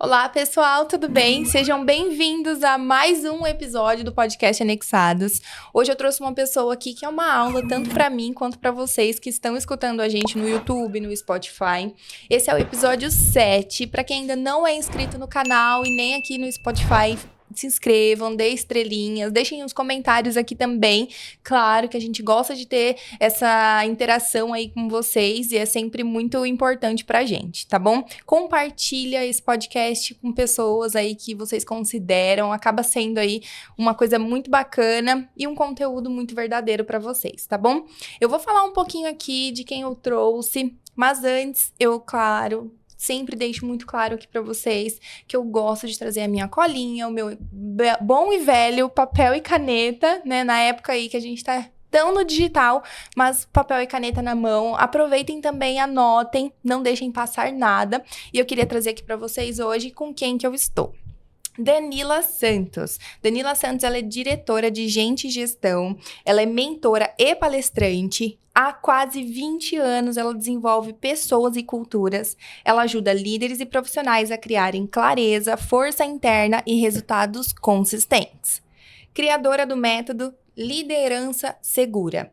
Olá, pessoal, tudo bem? Sejam bem-vindos a mais um episódio do podcast Anexados. Hoje eu trouxe uma pessoa aqui que é uma aula tanto para mim quanto para vocês que estão escutando a gente no YouTube, no Spotify. Esse é o episódio 7. Para quem ainda não é inscrito no canal e nem aqui no Spotify, se inscrevam, dê estrelinhas, deixem os comentários aqui também. Claro que a gente gosta de ter essa interação aí com vocês e é sempre muito importante pra gente, tá bom? Compartilha esse podcast com pessoas aí que vocês consideram, acaba sendo aí uma coisa muito bacana e um conteúdo muito verdadeiro pra vocês, tá bom? Eu vou falar um pouquinho aqui de quem eu trouxe, mas antes, claro, sempre deixo muito claro aqui pra vocês que eu gosto de trazer a minha colinha, o meu bom e velho papel e caneta, né? Na época aí que a gente tá tão no digital, mas papel e caneta na mão. Aproveitem também, anotem, não deixem passar nada. E eu queria trazer aqui pra vocês hoje com quem que eu estou. Danila Santos. Danila Santos, ela é diretora de Gente e Gestão, ela é mentora e palestrante. Há quase 20 anos, ela desenvolve pessoas e culturas. Ela ajuda líderes e profissionais a criarem clareza, força interna e resultados consistentes. Criadora do método Liderança Segura.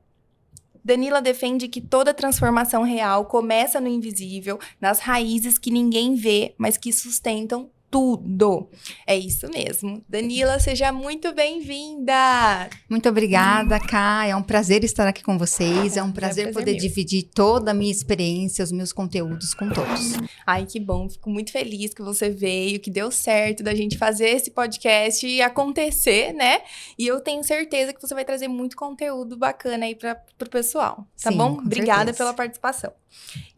Danila defende que toda transformação real começa no invisível, nas raízes que ninguém vê, mas que sustentam tudo. É isso mesmo. Danila, seja muito bem-vinda! Muito obrigada, Ká. É um prazer estar aqui com vocês. É um prazer poder dividir toda a minha experiência, os meus conteúdos com todos. Ai, que bom. Fico muito feliz que você veio, que deu certo da gente fazer esse podcast e acontecer, né? E eu tenho certeza que você vai trazer muito conteúdo bacana aí pro pessoal. Tá bom? Obrigada pela participação.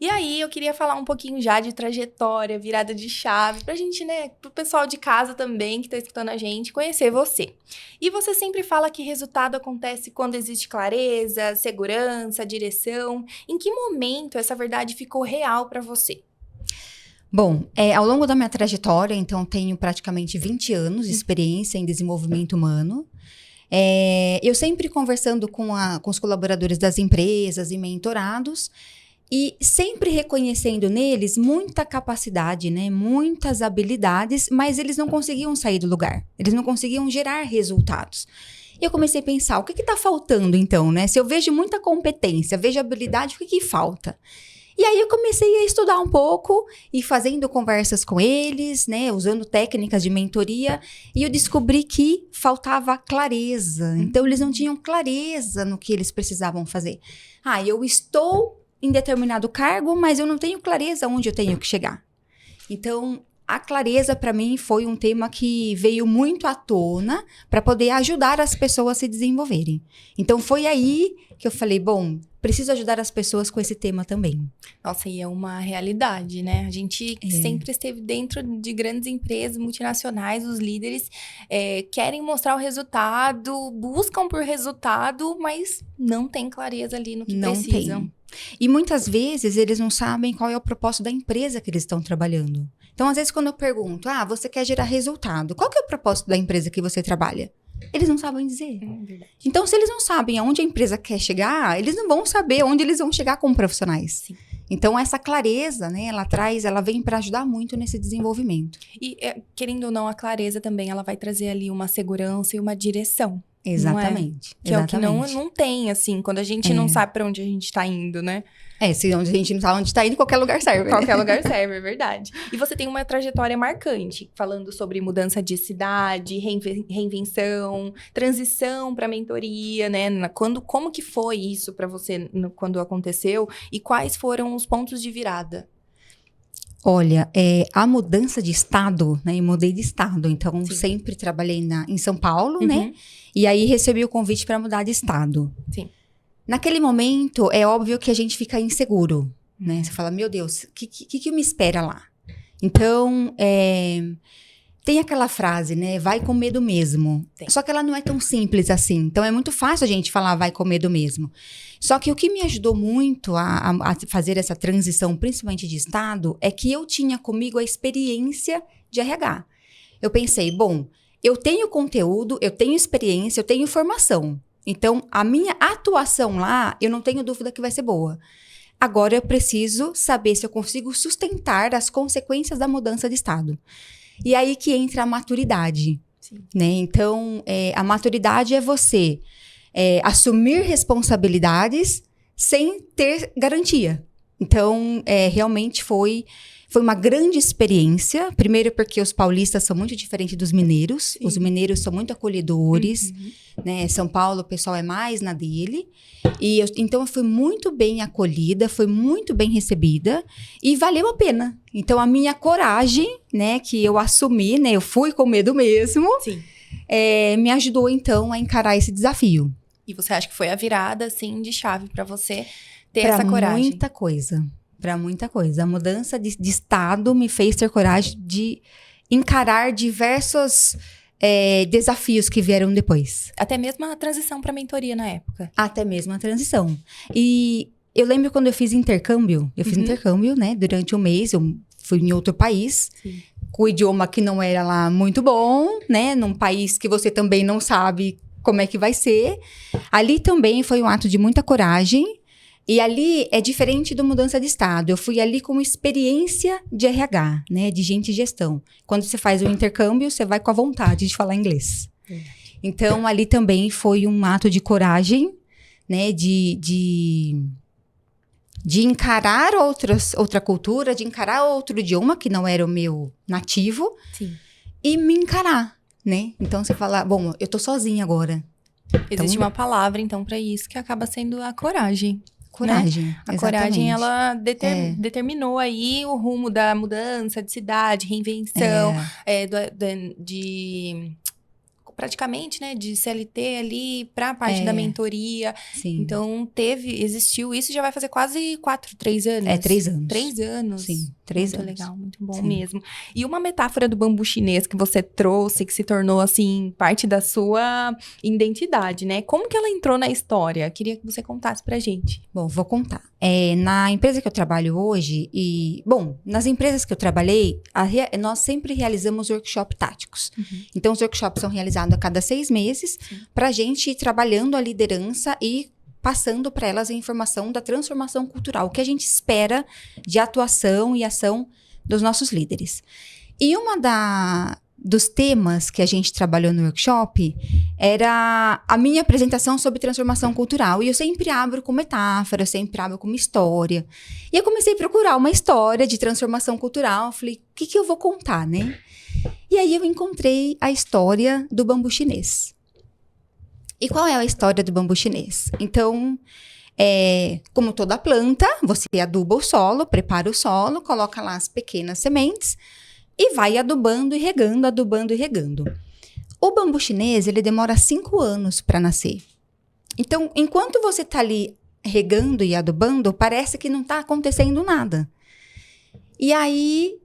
E aí, eu queria falar um pouquinho já de trajetória, virada de chave, pra gente, né, pro pessoal de casa também que tá escutando a gente, conhecer você. E você sempre fala que resultado acontece quando existe clareza, segurança, direção. Em que momento essa verdade ficou real pra você? Bom, ao longo da minha trajetória, então, tenho praticamente 20 anos de experiência em desenvolvimento humano. Eu sempre conversando com os colaboradores das empresas e mentorados, e sempre reconhecendo neles muita capacidade, né? Muitas habilidades, mas eles não conseguiam sair do lugar. Eles não conseguiam gerar resultados. E eu comecei a pensar, o que está faltando então, né? Se eu vejo muita competência, vejo habilidade, o que falta? E aí eu comecei a estudar um pouco e fazendo conversas com eles, né? Usando técnicas de mentoria. E eu descobri que faltava clareza. Então eles não tinham clareza no que eles precisavam fazer. Eu estou em determinado cargo, mas eu não tenho clareza onde eu tenho que chegar. Então, a clareza para mim foi um tema que veio muito à tona para poder ajudar as pessoas a se desenvolverem. Então, foi aí que eu falei, bom, preciso ajudar as pessoas com esse tema também. Nossa, e é uma realidade, né? A gente sempre esteve dentro de grandes empresas multinacionais, os líderes querem mostrar o resultado, buscam por resultado, mas não tem clareza ali no que precisam. Tem. E muitas vezes eles não sabem qual é o propósito da empresa que eles estão trabalhando. Então, às vezes, quando eu pergunto, você quer gerar resultado, qual que é o propósito da empresa que você trabalha? Eles não sabem dizer. Então, se eles não sabem aonde a empresa quer chegar, eles não vão saber onde eles vão chegar como profissionais. Sim. Então, essa clareza, né, ela vem para ajudar muito nesse desenvolvimento. E, querendo ou não, a clareza também, ela vai trazer ali uma segurança e uma direção. Exatamente. Que é o que não tem, assim, quando a gente não sabe pra onde a gente tá indo, né? Se onde a gente não sabe onde tá indo, qualquer lugar serve. Qualquer lugar serve, é verdade. E você tem uma trajetória marcante, falando sobre mudança de cidade, reinvenção, transição pra mentoria, né? Como que foi isso pra você quando aconteceu? E quais foram os pontos de virada? Olha, a mudança de estado, né? Eu mudei de estado, então sempre trabalhei em São Paulo, né? E aí recebi o convite para mudar de estado. Sim. Naquele momento, é óbvio que a gente fica inseguro, né? Você fala, meu Deus, o que me espera lá? Então, tem aquela frase, né? Vai com medo mesmo. Tem. Só que ela não é tão simples assim. Então, é muito fácil a gente falar vai com medo mesmo. Só que o que me ajudou muito a fazer essa transição, principalmente de estado, é que eu tinha comigo a experiência de RH. Eu pensei, bom, eu tenho conteúdo, eu tenho experiência, eu tenho formação. Então, a minha atuação lá, eu não tenho dúvida que vai ser boa. Agora, eu preciso saber se eu consigo sustentar as consequências da mudança de estado. E aí que entra a maturidade, né? Então, a maturidade é você assumir responsabilidades sem ter garantia. Então, realmente foi uma grande experiência. Primeiro porque os paulistas são muito diferentes dos mineiros. Sim. Os mineiros são muito acolhedores, né? São Paulo, o pessoal é mais na dele. Então, eu fui muito bem acolhida, fui muito bem recebida e valeu a pena. Então, a minha coragem, né, que eu assumi, né, eu fui com medo mesmo, me ajudou, então, a encarar esse desafio. E você acha que foi a virada, assim, de chave para você ter essa coragem? Para muita coisa. A mudança de estado me fez ter coragem de encarar diversos desafios que vieram depois. Até mesmo a transição para mentoria na época. Até mesmo a transição. E eu lembro quando eu fiz intercâmbio. Eu fiz intercâmbio, né? Durante um mês, eu fui em outro país. Sim. Com o idioma que não era lá muito bom, né? Num país que você também não sabe como é que vai ser. Ali também foi um ato de muita coragem. E ali é diferente da mudança de estado. Eu fui ali com experiência de RH, né? De gente de gestão. Quando você faz o intercâmbio, você vai com a vontade de falar inglês. Então, ali também foi um ato de coragem, né? De encarar outra cultura, de encarar outro idioma, que não era o meu nativo. Sim. E me encarar, né? Então, você fala, bom, eu tô sozinha agora. Existe uma palavra, então, para isso, que acaba sendo a coragem. Coragem, né? A coragem, ela determinou aí o rumo da mudança de cidade, reinvenção, praticamente, né, de CLT ali para a parte da mentoria. Sim. Então, existiu isso, já vai fazer quase 3 anos. 3 anos. 3 anos. Sim, 3 anos. Muito legal, muito bom mesmo. E uma metáfora do bambu chinês que você trouxe, que se tornou, assim, parte da sua identidade, né? Como que ela entrou na história? Queria que você contasse pra gente. Bom, vou contar. Na empresa que eu trabalho hoje nas empresas que eu trabalhei, nós sempre realizamos workshop táticos. Então, os workshops são realizados a cada 6 meses para a gente ir trabalhando a liderança e passando para elas a informação da transformação cultural, o que a gente espera de atuação e ação dos nossos líderes. E dos temas que a gente trabalhou no workshop era a minha apresentação sobre transformação cultural. E eu sempre abro com metáfora, eu sempre abro com uma história. E eu comecei a procurar uma história de transformação cultural. Falei, o que eu vou contar, né? E aí eu encontrei a história do bambu chinês. E qual é a história do bambu chinês? Então, como toda planta, você aduba o solo, prepara o solo, coloca lá as pequenas sementes e vai adubando e regando, adubando e regando. O bambu chinês, ele demora 5 anos para nascer. Então, enquanto você está ali regando e adubando, parece que não está acontecendo nada. E aí,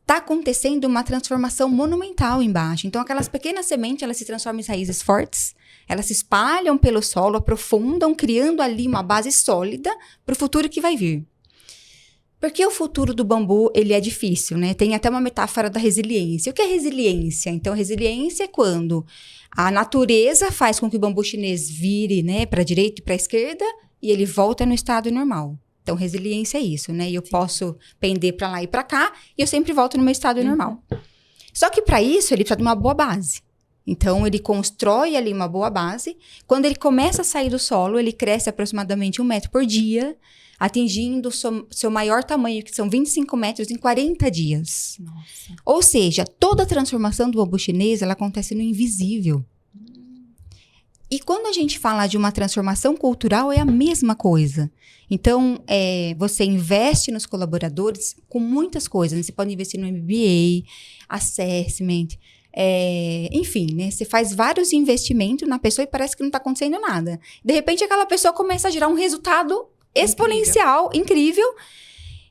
está acontecendo uma transformação monumental embaixo. Então, aquelas pequenas sementes, elas se transformam em raízes fortes, elas se espalham pelo solo, aprofundam, criando ali uma base sólida para o futuro que vai vir. Porque o futuro do bambu, ele é difícil, né? Tem até uma metáfora da resiliência. O que é resiliência? Então, resiliência é quando a natureza faz com que o bambu chinês vire, né, para a direita e para a esquerda e ele volta no estado normal. Então, resiliência é isso, né? E eu posso pender para lá e para cá e eu sempre volto no meu estado normal. Só que para isso, ele precisa de uma boa base. Então, ele constrói ali uma boa base. Quando ele começa a sair do solo, ele cresce aproximadamente 1 metro por dia, atingindo seu maior tamanho, que são 25 metros, em 40 dias. Nossa. Ou seja, toda a transformação do bambu chinês, ela acontece no invisível. E quando a gente fala de uma transformação cultural, é a mesma coisa. Então, você investe nos colaboradores com muitas coisas. Né? Você pode investir no MBA, assessment, enfim, né? Você faz vários investimentos na pessoa e parece que não está acontecendo nada. De repente, aquela pessoa começa a gerar um resultado exponencial, incrível.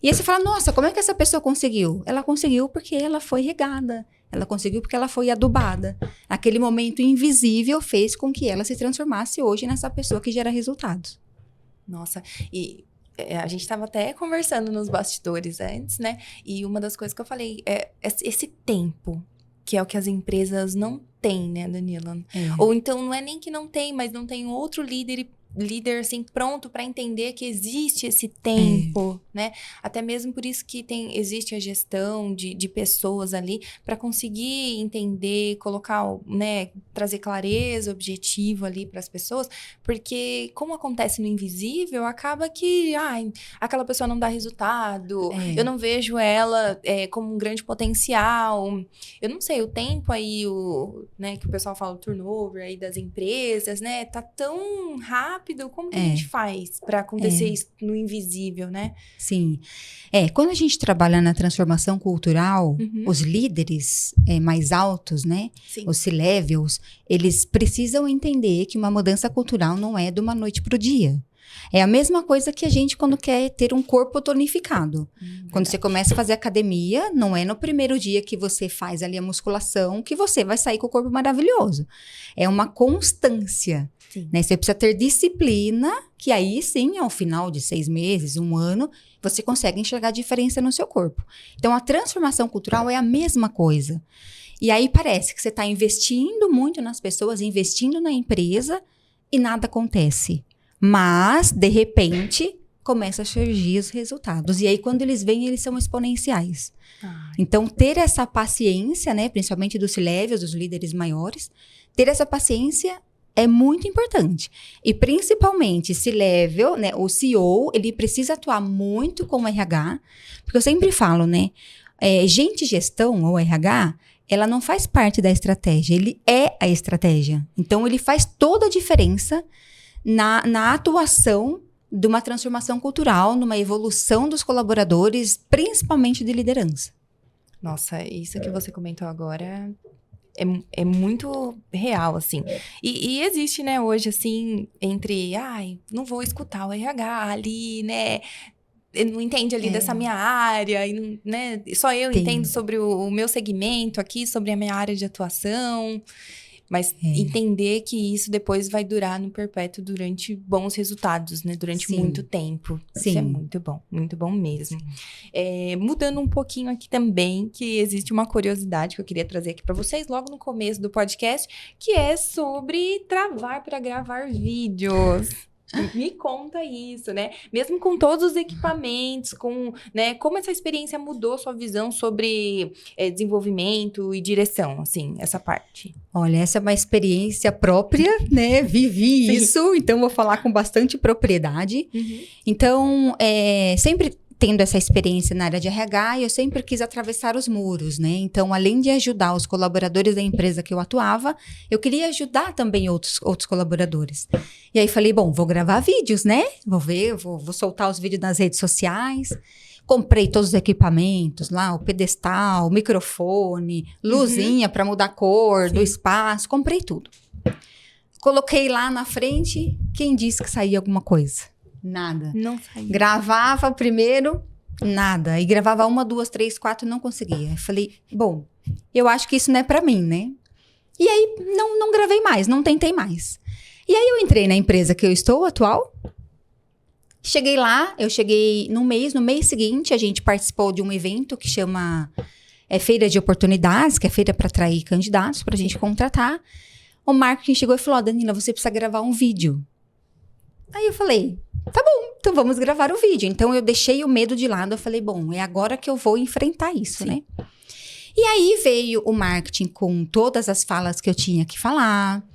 E aí você fala, nossa, como é que essa pessoa conseguiu? Ela conseguiu porque ela foi regada. Ela conseguiu porque ela foi adubada. Aquele momento invisível fez com que ela se transformasse hoje nessa pessoa que gera resultados. Nossa, e a gente estava até conversando nos bastidores antes, né? E uma das coisas que eu falei é esse tempo, que é o que as empresas não têm, né, Danila? Ou então, não é nem que não tem, mas não tem outro líder líder, assim, pronto para entender que existe esse tempo, né? Até mesmo por isso que existe a gestão de pessoas ali, para conseguir entender, colocar, né, trazer clareza, objetivo ali para as pessoas, porque como acontece no invisível, acaba que, aquela pessoa não dá resultado, eu não vejo ela como um grande potencial, eu não sei, o tempo aí, né, que o pessoal fala, o turnover aí das empresas, né, tá tão rápido, como que a gente faz para acontecer isso no invisível, né? Sim. Quando a gente trabalha na transformação cultural, os líderes mais altos, né, Sim. os C-levels, eles precisam entender que uma mudança cultural não é de uma noite pro dia. É a mesma coisa que a gente quando quer ter um corpo tonificado. Quando você começa a fazer academia, não é no primeiro dia que você faz ali a musculação que você vai sair com o corpo maravilhoso. É uma constância. Né? Você precisa ter disciplina, que aí sim, ao final de 6 meses, 1 ano, você consegue enxergar a diferença no seu corpo. Então, a transformação cultural é a mesma coisa. E aí parece que você está investindo muito nas pessoas, investindo na empresa e nada acontece. Mas, de repente, começa a surgir os resultados. E aí, quando eles vêm, eles são exponenciais. Então, ter essa paciência, né, principalmente dos C-levels, dos líderes maiores, ter essa paciência é muito importante. E principalmente C-level, né, o CEO, ele precisa atuar muito com o RH, porque eu sempre falo, né, gente gestão ou RH, ela não faz parte da estratégia, ele é a estratégia. Então, ele faz toda a diferença na atuação de uma transformação cultural, numa evolução dos colaboradores, principalmente de liderança. Nossa, isso que você comentou agora é muito real, assim. E existe, né, hoje, assim, entre, não vou escutar o RH ali, né, ele não entende ali dessa minha área, e, né, só eu entendo sobre o meu segmento aqui, sobre a minha área de atuação. Mas entender que isso depois vai durar no perpétuo durante bons resultados, né? Durante muito tempo. Sim. Isso é muito bom mesmo. Mudando um pouquinho aqui também, que existe uma curiosidade que eu queria trazer aqui para vocês logo no começo do podcast, que é sobre travar para gravar vídeos. Me conta isso, né? Mesmo com todos os equipamentos, né? Como essa experiência mudou sua visão sobre desenvolvimento e direção, assim, essa parte? Olha, essa é uma experiência própria, né? Vivi isso, então vou falar com bastante propriedade. Então, sempre tendo essa experiência na área de RH, eu sempre quis atravessar os muros, né? Então, além de ajudar os colaboradores da empresa que eu atuava, eu queria ajudar também outros colaboradores. E aí falei, bom, vou gravar vídeos, né? Vou soltar os vídeos nas redes sociais. Comprei todos os equipamentos lá, o pedestal, o microfone, luzinha para mudar a cor do espaço, comprei tudo. Coloquei lá na frente, quem disse que saía alguma coisa? Nada. Não saía. Gravava primeiro, nada. E gravava 1, 2, 3, 4, não conseguia. Eu falei, bom, eu acho que isso não é pra mim, né? E aí, não gravei mais, não tentei mais. E aí, eu entrei na empresa que eu estou, atual. Cheguei lá, eu cheguei no mês seguinte, a gente participou de um evento que chama Feira de Oportunidades, que é feira para atrair candidatos, pra gente contratar. O marketing chegou e falou, Danila, você precisa gravar um vídeo. Aí eu falei, tá bom, então vamos gravar o vídeo. Então, eu deixei o medo de lado, eu falei, bom, é agora que eu vou enfrentar isso, né? E aí, veio o marketing com todas as falas que eu tinha que falar,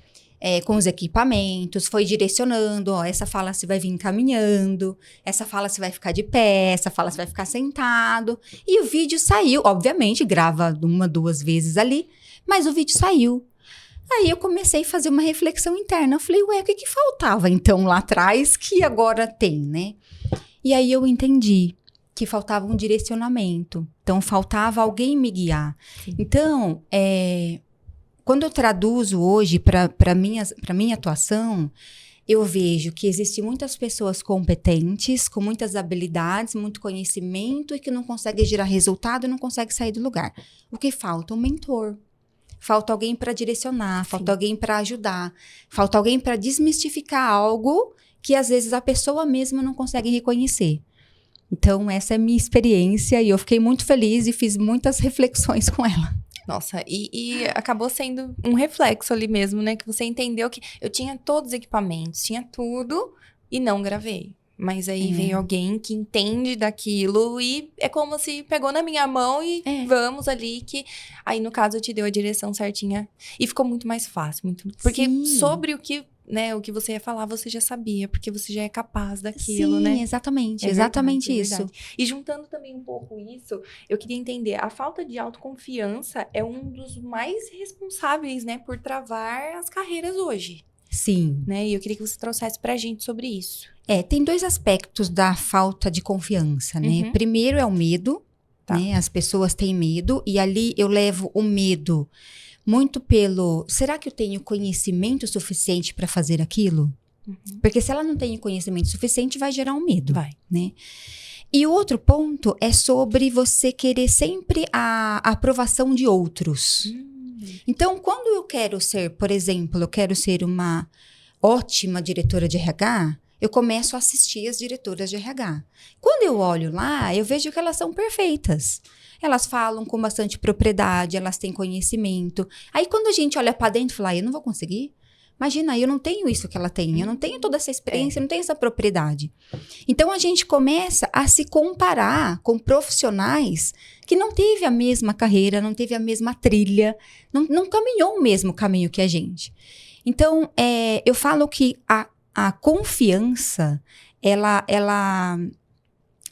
com os equipamentos, foi direcionando, essa fala você vai vir caminhando, essa fala você vai ficar de pé, essa fala você vai ficar sentado. E o vídeo saiu, obviamente, grava 1, 2 vezes ali, mas o vídeo saiu. Aí eu comecei a fazer uma reflexão interna. Eu falei, o que faltava então lá atrás que agora tem, né? E aí eu entendi que faltava um direcionamento. Então, faltava alguém me guiar. Então, quando eu traduzo hoje para minha atuação, eu vejo que existem muitas pessoas competentes, com muitas habilidades, muito conhecimento e que não conseguem gerar resultado e não conseguem sair do lugar. O que falta? Um mentor. Falta alguém para direcionar, falta alguém para ajudar, falta alguém para desmistificar algo que às vezes a pessoa mesma não consegue reconhecer. Então, essa é a minha experiência e eu fiquei muito feliz e fiz muitas reflexões com ela. Nossa, e acabou sendo um reflexo ali mesmo, né? Que você entendeu que eu tinha todos os equipamentos, tinha tudo e não gravei. Mas aí veio alguém que entende daquilo e é como se pegou na minha mão e vamos ali que... Aí, no caso, eu te deu a direção certinha e ficou muito mais fácil. Porque sobre o que, né, o que você ia falar, você já sabia, porque você já é capaz daquilo, né? Sim, exatamente, É exatamente verdade, é isso. verdade. E juntando também um pouco isso, eu queria entender, a falta de autoconfiança é um dos mais responsáveis, né, por travar as carreiras hoje. Sim. Né? E eu queria que você trouxesse pra gente sobre isso. Tem dois aspectos da falta de confiança, né? Primeiro é o medo, né? As pessoas têm medo e ali eu levo o medo muito pelo... Será que eu tenho conhecimento suficiente para fazer aquilo? Porque se ela não tem conhecimento suficiente, vai gerar um medo, né? E o outro ponto é sobre você querer sempre a aprovação de outros. Então, quando eu quero ser, por exemplo, eu quero ser uma ótima diretora de RH, eu começo a assistir as diretoras de RH. Quando eu olho lá, eu vejo que elas são perfeitas. Elas falam com bastante propriedade, elas têm conhecimento. Aí, quando a gente olha para dentro e fala, eu não vou conseguir. Imagina, eu não tenho isso que ela tem, eu não tenho toda essa experiência, eu não tenho essa propriedade. Então, a gente começa a se comparar com profissionais que não teve a mesma carreira, não teve a mesma trilha, não caminhou o mesmo caminho que a gente. Então, eu falo que a confiança, ela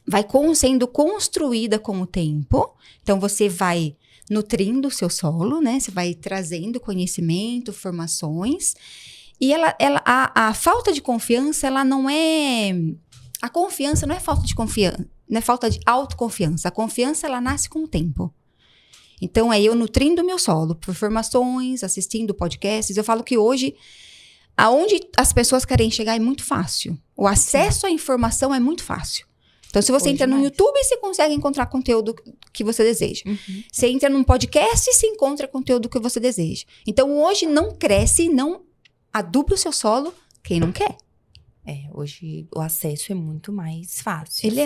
vai sendo construída com o tempo. Então, você vai nutrindo o seu solo, né? Você vai trazendo conhecimento, formações. E a falta de confiança, ela não é... A confiança não é falta de confiança, não é falta de autoconfiança. A confiança, ela nasce com o tempo. Então, é eu nutrindo o meu solo por formações, assistindo podcasts. Eu falo que hoje, aonde as pessoas querem chegar é muito fácil. O acesso à informação é muito fácil. Então, se você entra no YouTube, você consegue encontrar conteúdo que você deseja. Você entra num podcast e se encontra conteúdo que você deseja. Então, hoje não cresce, não aduba o seu solo quem não quer. Hoje o acesso é muito mais fácil. Ele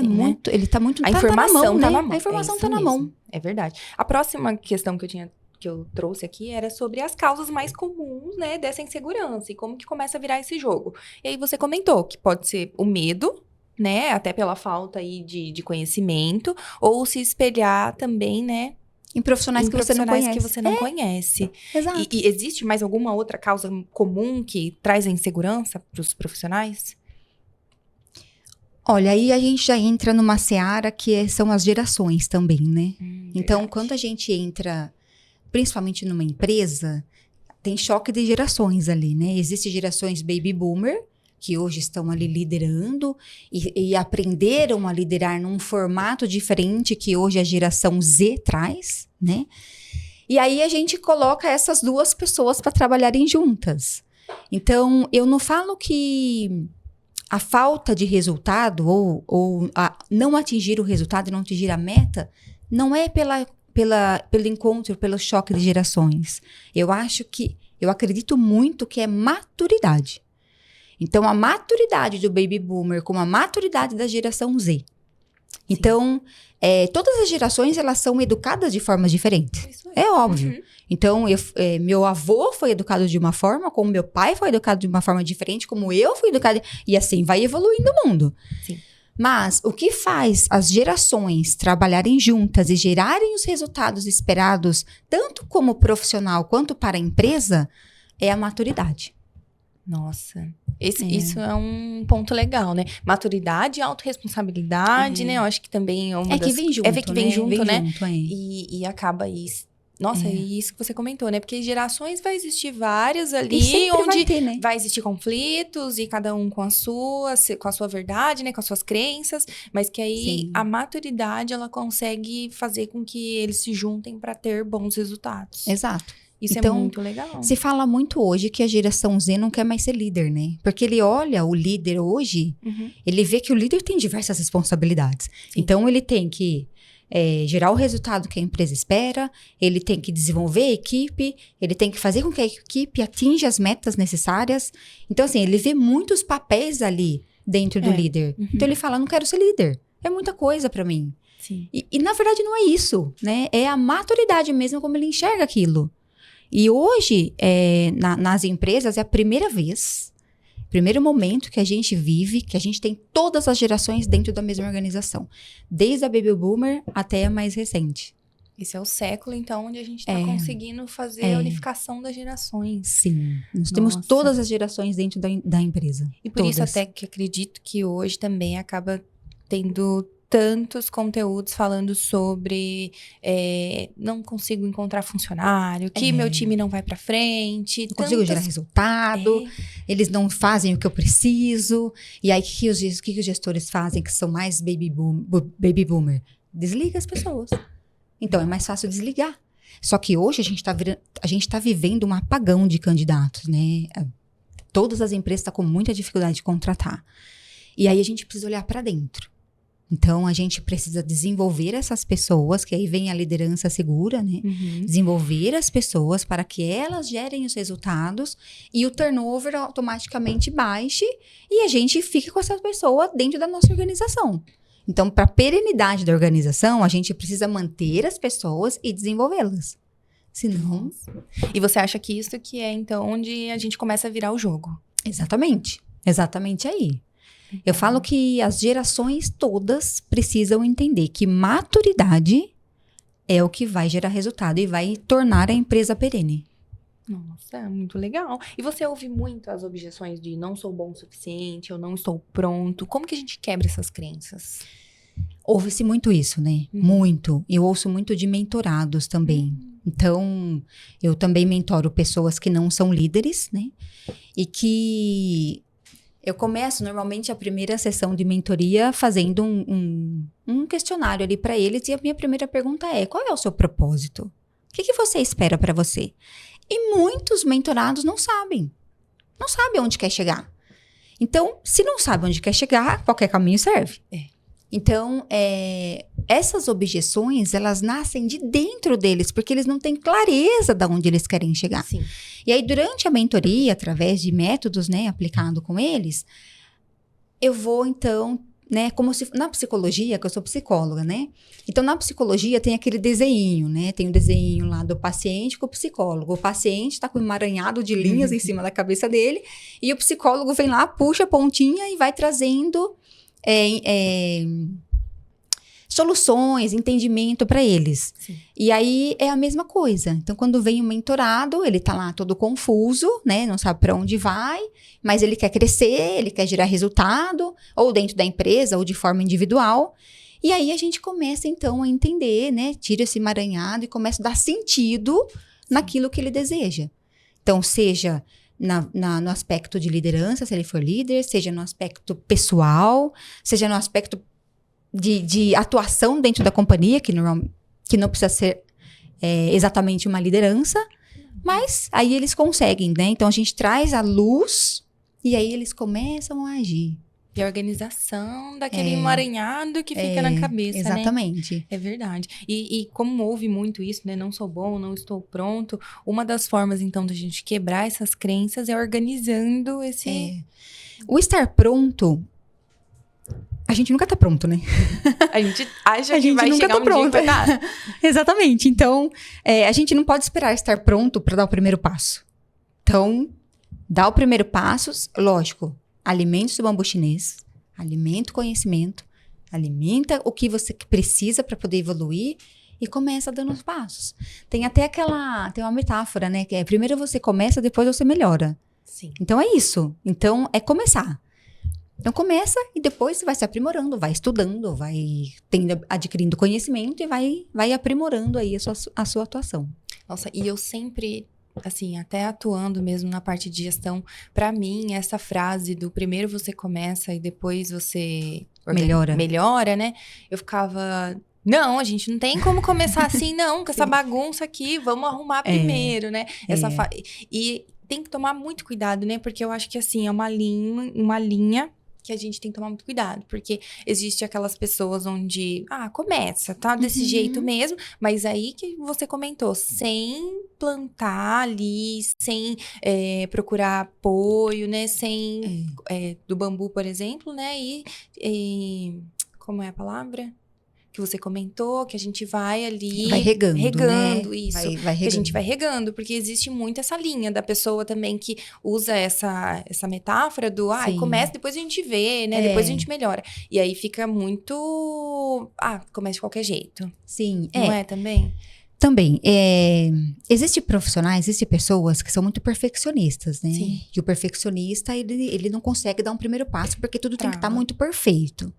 ele tá muito... A informação tá na mão. A informação tá na mão. É verdade. A próxima questão que eu trouxe aqui era sobre as causas mais comuns, né, dessa insegurança e como que começa a virar esse jogo. E aí você comentou que pode ser o medo, né, até pela falta aí de conhecimento, ou se espelhar também, né, em profissionais que você não conhece. Exato. E existe mais alguma outra causa comum que traz a insegurança para os profissionais? Olha, aí a gente já entra numa seara que são as gerações também, né? Então, quando a gente entra, principalmente numa empresa, tem choque de gerações ali, né? Existem gerações baby boomer, que hoje estão ali liderando e aprenderam a liderar num formato diferente que hoje a geração Z traz, né? E aí a gente coloca essas duas pessoas para trabalharem juntas. Então, eu não falo que a falta de resultado ou não atingir o resultado e não atingir a meta não é pelo encontro, pelo choque de gerações. Eu acredito muito que é maturidade. Então, a maturidade do baby boomer com a maturidade da geração Z. Então, todas as gerações, elas são educadas de formas diferentes. É óbvio. Então, meu avô foi educado de uma forma, como meu pai foi educado de uma forma diferente, como eu fui educada. E assim, vai evoluindo o mundo. Sim. Mas, o que faz as gerações trabalharem juntas e gerarem os resultados esperados, tanto como profissional quanto para a empresa, é a maturidade. Nossa, isso é um ponto legal, né? Maturidade e autorresponsabilidade, né? Eu acho que também é uma das... que vem junto, que vem junto, né? Junto, E acaba isso. Nossa, e isso que você comentou, né? Porque gerações vai existir várias ali, onde vai ter, né? Vai existir conflitos e cada um com a sua verdade, né? Com as suas crenças, mas que aí a maturidade, ela consegue fazer com que eles se juntem para ter bons resultados. Exato. Isso então, é muito legal. Se fala muito hoje que a geração Z não quer mais ser líder, né? Porque ele olha o líder hoje, ele vê que o líder tem diversas responsabilidades. Sim. Então, ele tem que gerar o resultado que a empresa espera, ele tem que desenvolver a equipe, ele tem que fazer com que a equipe atinja as metas necessárias. Então, assim, ele vê muitos papéis ali dentro do líder. Então, ele fala, não quero ser líder. É muita coisa pra mim. Sim. E na verdade não é isso, né? É a maturidade mesmo como ele enxerga aquilo. E hoje, nas empresas, é a primeira vez, primeiro momento que a gente vive, que a gente tem todas as gerações dentro da mesma organização. Desde a Baby Boomer até a mais recente. Esse é o século, então, onde a gente está conseguindo fazer a unificação das gerações. Sim, nós temos todas as gerações dentro da empresa. E por isso até que acredito que hoje também acaba tendo tantos conteúdos falando sobre não consigo encontrar funcionário, que meu time não vai para frente. Não consigo gerar resultado, eles não fazem o que eu preciso. E aí, o que os gestores fazem, que são mais baby boomer? Desliga as pessoas. Então, é mais fácil desligar. Só que hoje a gente tá vivendo um apagão de candidatos, né? Todas as empresas estão com muita dificuldade de contratar. E aí, a gente precisa olhar para dentro. Então, a gente precisa desenvolver essas pessoas, que aí vem a liderança segura, né? Uhum. Desenvolver as pessoas para que elas gerem os resultados e o turnover automaticamente baixe e a gente fique com essa pessoa dentro da nossa organização. Então, para a perenidade da organização, a gente precisa manter as pessoas e desenvolvê-las. Senão... E você acha que isso que é, então, onde a gente começa a virar o jogo? Exatamente. Exatamente aí. Eu falo que as gerações todas precisam entender que maturidade é o que vai gerar resultado e vai tornar a empresa perene. Nossa, é muito legal. E você ouve muito as objeções de não sou bom o suficiente, eu não estou pronto. Como que a gente quebra essas crenças? Ouve-se muito isso, né? Muito. Eu ouço muito de mentorados também. Então, eu também mentoro pessoas que não são líderes, né? E que eu começo normalmente a primeira sessão de mentoria fazendo um questionário ali para eles. E a minha primeira pergunta é: qual é o seu propósito? O que você espera para você? E muitos mentorados não sabem. Não sabem onde quer chegar. Então, se não sabe onde quer chegar, qualquer caminho serve. Então, essas objeções, elas nascem de dentro deles, porque eles não têm clareza de onde eles querem chegar. Sim. E aí, durante a mentoria, através de métodos, né, aplicado com eles, eu vou, então, né, como se... Na psicologia, que eu sou psicóloga, né? Então, na psicologia tem aquele desenho, né? Tem o desenho lá do paciente com o psicólogo. O paciente está com um emaranhado de linhas em cima da cabeça dele, e o psicólogo vem lá, puxa a pontinha e vai trazendo... soluções, entendimento para eles. Sim. E aí é a mesma coisa. Então, quando vem um mentorado, ele tá lá todo confuso, né? Não sabe para onde vai, mas ele quer crescer, ele quer gerar resultado, ou dentro da empresa, ou de forma individual. E aí a gente começa, então, a entender, né? Tira esse emaranhado e começa a dar sentido naquilo que ele deseja. Então, seja no aspecto de liderança, se ele for líder, seja no aspecto pessoal, seja no aspecto de atuação dentro da companhia, que não precisa ser exatamente uma liderança, mas aí eles conseguem, né? Então, a gente traz a luz e aí eles começam a agir. E a organização daquele emaranhado que fica na cabeça, exatamente. né? É verdade. E como houve muito isso, né? Não sou bom, não estou pronto. Uma das formas, então, da gente quebrar essas crenças é organizando esse... O estar pronto... A gente nunca tá pronto, né? A gente acha que vai chegar um dia que vai dar. Exatamente. Então, a gente não pode esperar estar pronto para dar o primeiro passo. Então, dá o primeiro passo, lógico, alimente o bambu chinês, alimenta o conhecimento, alimenta o que você precisa para poder evoluir e começa dando os passos. Tem até tem uma metáfora, né? Que primeiro você começa, depois você melhora. Sim. Então, é isso. Então, é começar. Então, começa e depois você vai se aprimorando, vai estudando, vai adquirindo conhecimento e vai aprimorando aí a sua atuação. Nossa, e eu sempre, assim, até atuando mesmo na parte de gestão, pra mim, essa frase do primeiro você começa e depois você melhora, né? Eu ficava... Não, a gente não tem como começar assim, não, com essa bagunça aqui, vamos arrumar primeiro, né? E tem que tomar muito cuidado, né? Porque eu acho que, assim, é uma linha que a gente tem que tomar muito cuidado, porque existe aquelas pessoas onde, começa, tá desse jeito mesmo, mas aí que você comentou, sem plantar ali, sem procurar apoio, né, sem, do bambu, por exemplo, né, e como é a palavra? que você comentou, que a gente vai ali... Vai regando, regando, né? isso. Vai Que a regando. gente vai regando, porque existe muito essa linha da pessoa também que usa essa metáfora do, Sim. começa, depois a gente vê, né? Depois a gente melhora. E aí fica muito... começa de qualquer jeito. Sim, Não é também? Também, existem pessoas que são muito perfeccionistas, né? Sim. E o perfeccionista, ele não consegue dar um primeiro passo, porque tudo tem que estar Trava. muito perfeito.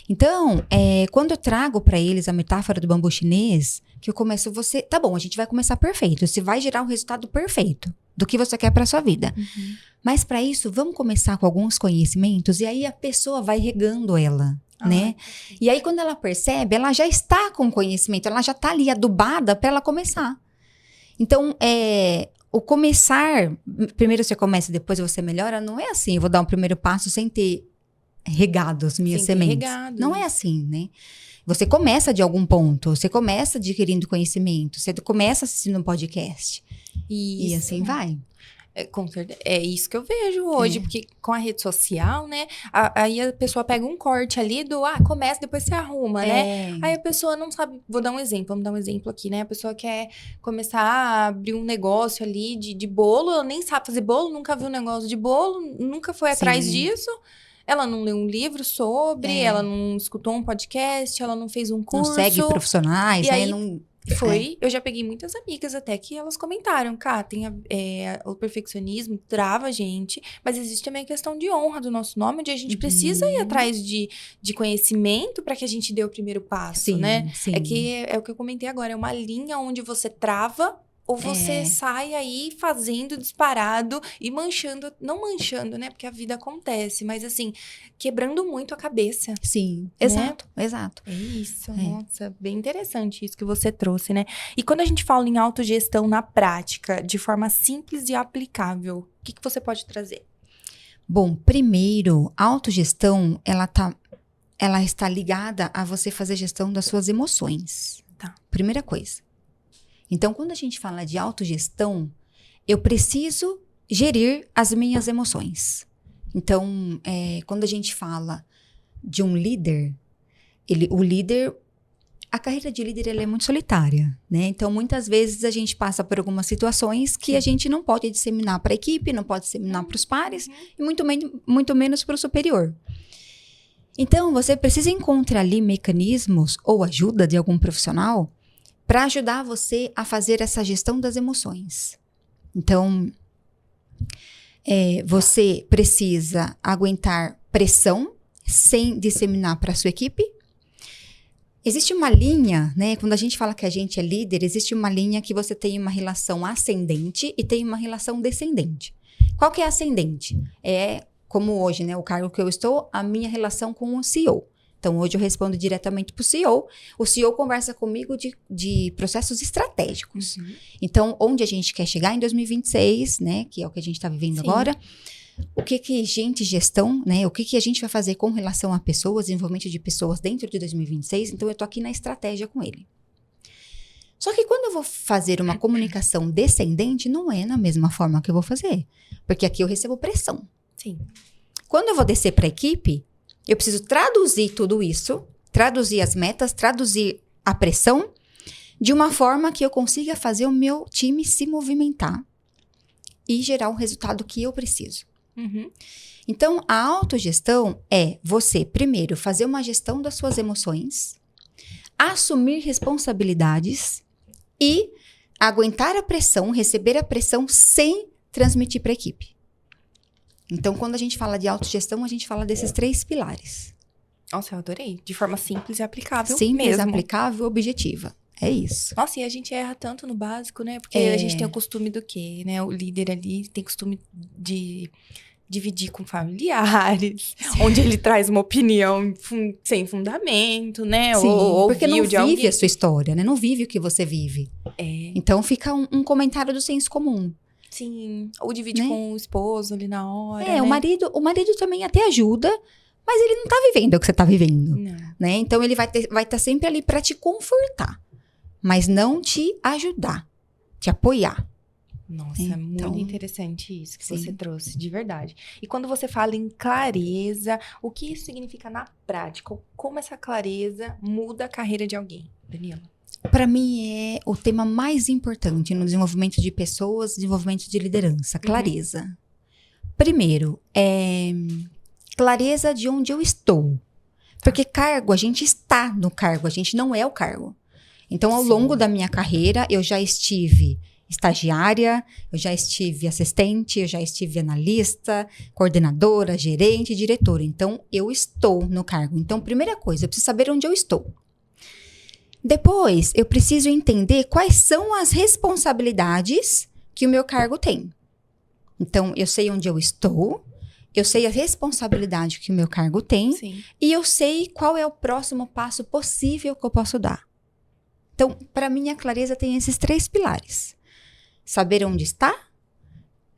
Então, quando eu trago para eles a metáfora do bambu chinês, que eu começo, tá bom, a gente vai começar perfeito, você vai gerar um resultado perfeito do que você quer para sua vida. Uhum. Mas para isso, vamos começar com alguns conhecimentos, e aí a pessoa vai regando ela. Né? E aí, quando ela percebe, ela já está com conhecimento, ela já está ali adubada para ela começar. Então, o começar, primeiro você começa, depois você melhora, não é assim, eu vou dar um primeiro passo sem ter regado as minhas sementes. Não é assim, né? Você começa de algum ponto, você começa adquirindo conhecimento, você começa assistindo um podcast. Isso. E assim vai. Com certeza. É isso que eu vejo hoje, porque com a rede social, né? Aí a pessoa pega um corte ali do, começa, depois você arruma, né? Aí a pessoa não sabe, vamos dar um exemplo aqui, né? A pessoa quer começar a abrir um negócio ali de bolo, ela nem sabe fazer bolo, nunca viu um negócio de bolo, nunca foi atrás disso. Ela não leu um livro sobre, ela não escutou um podcast, ela não fez um curso. Não segue profissionais, e né? Aí, eu já peguei muitas amigas até que elas comentaram, o perfeccionismo trava a gente, mas existe também a questão de honra do nosso nome, onde a gente precisa ir atrás de conhecimento para que a gente dê o primeiro passo, né? Sim. É o que eu comentei agora, é uma linha onde você trava ou você sai aí fazendo disparado e não manchando, né? Porque a vida acontece, mas assim, quebrando muito a cabeça. Sim, né? exato. É isso, nossa, bem interessante isso que você trouxe, né? E quando a gente fala em autogestão na prática, de forma simples e aplicável, o que você pode trazer? Bom, primeiro, a autogestão, ela está ligada a você fazer gestão das suas emoções. Tá. Primeira coisa. Então, quando a gente fala de autogestão, eu preciso gerir as minhas emoções. Então, quando a gente fala de um líder, a carreira de líder ela é muito solitária, né? Então, muitas vezes a gente passa por algumas situações que a gente não pode disseminar para a equipe, não pode disseminar para os pares, e muito menos para o superior. Então, você precisa encontrar ali mecanismos ou ajuda de algum profissional para ajudar você a fazer essa gestão das emoções. Então, você precisa aguentar pressão sem disseminar para a sua equipe. Existe uma linha, né? Quando a gente fala que a gente é líder, existe uma linha que você tem uma relação ascendente e tem uma relação descendente. Qual que é ascendente? É, como hoje, né? O cargo que eu estou, a minha relação com o CEO. Então, hoje eu respondo diretamente para o CEO. O CEO conversa comigo de processos estratégicos. Então, onde a gente quer chegar em 2026, né? Que é o que a gente está vivendo agora. O que gestão, né? O que a gente vai fazer com relação a pessoas, desenvolvimento de pessoas dentro de 2026. Então, eu estou aqui na estratégia com ele. Só que quando eu vou fazer uma comunicação descendente, não é na mesma forma que eu vou fazer. Porque aqui eu recebo pressão. Sim. Quando eu vou descer para a equipe, eu preciso traduzir tudo isso, traduzir as metas, traduzir a pressão, de uma forma que eu consiga fazer o meu time se movimentar e gerar o resultado que eu preciso. Então, a autogestão é você, primeiro, fazer uma gestão das suas emoções, assumir responsabilidades e aguentar a pressão, receber a pressão sem transmitir para a equipe. Então, quando a gente fala de autogestão, a gente fala desses 3 pilares. Nossa, eu adorei. De forma simples e aplicável Simples, mesmo. aplicável, objetiva. É isso. Nossa, e a gente erra tanto no básico, né? Porque a gente tem o costume do quê, né? O líder ali tem costume de dividir com familiares, onde ele traz uma opinião sem fundamento, né? Sim, ou porque não vive alguém. a sua história, né? Não vive o que você vive. Então, fica um comentário do senso comum. Sim, ou divide com o esposo ali na hora, o marido também até ajuda, mas ele não tá vivendo o que você tá vivendo, né? Então, ele vai estar sempre ali para te confortar, mas não te ajudar, te apoiar. Nossa, é muito interessante isso que sim. você trouxe, de verdade. E quando você fala em clareza, o que isso significa na prática? Como essa clareza muda a carreira de alguém, Danila? Para mim, é o tema mais importante no desenvolvimento de pessoas, desenvolvimento de liderança, clareza. Primeiro, clareza de onde eu estou. Porque cargo, a gente está no cargo, a gente não é o cargo. Então, ao longo da minha carreira, eu já estive estagiária, eu já estive assistente, eu já estive analista, coordenadora, gerente, diretora. Então, eu estou no cargo. Então, primeira coisa, eu preciso saber onde eu estou. Depois, eu preciso entender quais são as responsabilidades que o meu cargo tem. Então, eu sei onde eu estou, eu sei a responsabilidade que o meu cargo tem, e eu sei qual é o próximo passo possível que eu posso dar. Então, para mim, a clareza tem esses 3 pilares. Saber onde está,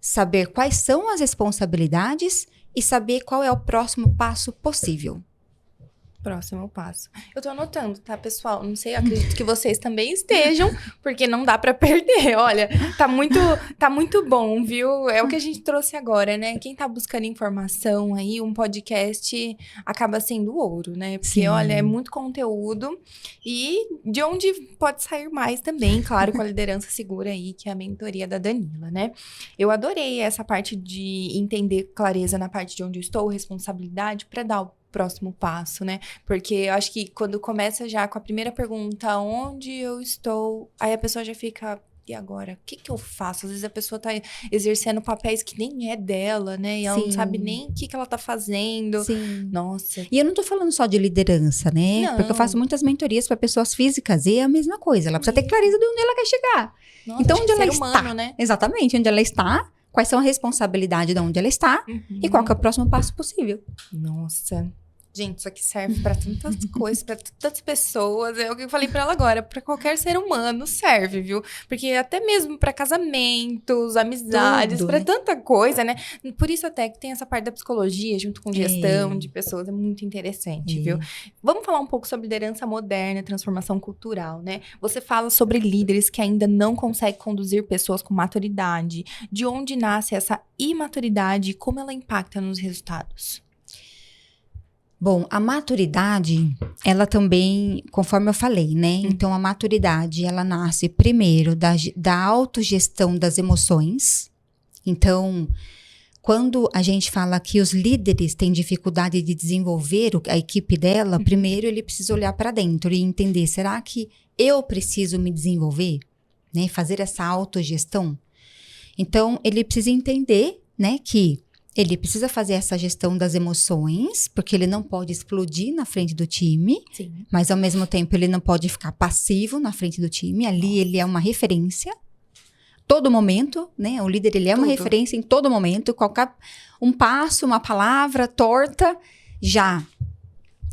saber quais são as responsabilidades e saber qual é o próximo passo possível. Próximo passo. Eu tô anotando, tá, pessoal? Não sei, acredito que vocês também estejam, porque não dá pra perder. Olha, tá muito bom, viu? É o que a gente trouxe agora, né? Quem tá buscando informação aí, um podcast acaba sendo ouro, né? Porque, olha, é muito conteúdo e de onde pode sair mais também, claro, com a liderança segura aí, que é a mentoria da Danila, né? Eu adorei essa parte de entender clareza na parte de onde eu estou, responsabilidade, pra dar o próximo passo, né? Porque eu acho que quando começa já com a primeira pergunta, onde eu estou, aí a pessoa já fica, e agora? O que eu faço? Às vezes a pessoa tá exercendo papéis que nem é dela, né? E ela não sabe nem o que ela tá fazendo. Sim. Nossa. E eu não tô falando só de liderança, né? Não. Porque eu faço muitas mentorias para pessoas físicas e é a mesma coisa. Ela precisa ter clareza de onde ela quer chegar. Nossa, então, onde ela humano, está? Né? Exatamente, onde ela está, quais são as responsabilidades de onde ela está e qual que é o próximo passo possível. Nossa. Gente, isso aqui serve para tantas coisas, para tantas pessoas. É o que eu falei para ela agora, para qualquer ser humano serve, viu? Porque até mesmo para casamentos, amizades, para tanta coisa, né? Por isso até que tem essa parte da psicologia junto com gestão de pessoas, é muito interessante, viu? Vamos falar um pouco sobre liderança moderna, transformação cultural, né? Você fala sobre líderes que ainda não conseguem conduzir pessoas com maturidade. De onde nasce essa imaturidade e como ela impacta nos resultados? Bom, a maturidade, ela também, conforme eu falei, né? Então, a maturidade, ela nasce primeiro da autogestão das emoções. Então, quando a gente fala que os líderes têm dificuldade de desenvolver a equipe dela, primeiro ele precisa olhar para dentro e entender, será que eu preciso me desenvolver? Né? Fazer essa autogestão. Então, ele precisa entender, né, que ele precisa fazer essa gestão das emoções, porque ele não pode explodir na frente do time, mas ao mesmo tempo ele não pode ficar passivo na frente do time. Ali ele é uma referência, todo momento, né? O líder ele é uma referência em todo momento. Qualquer um passo, uma palavra torta já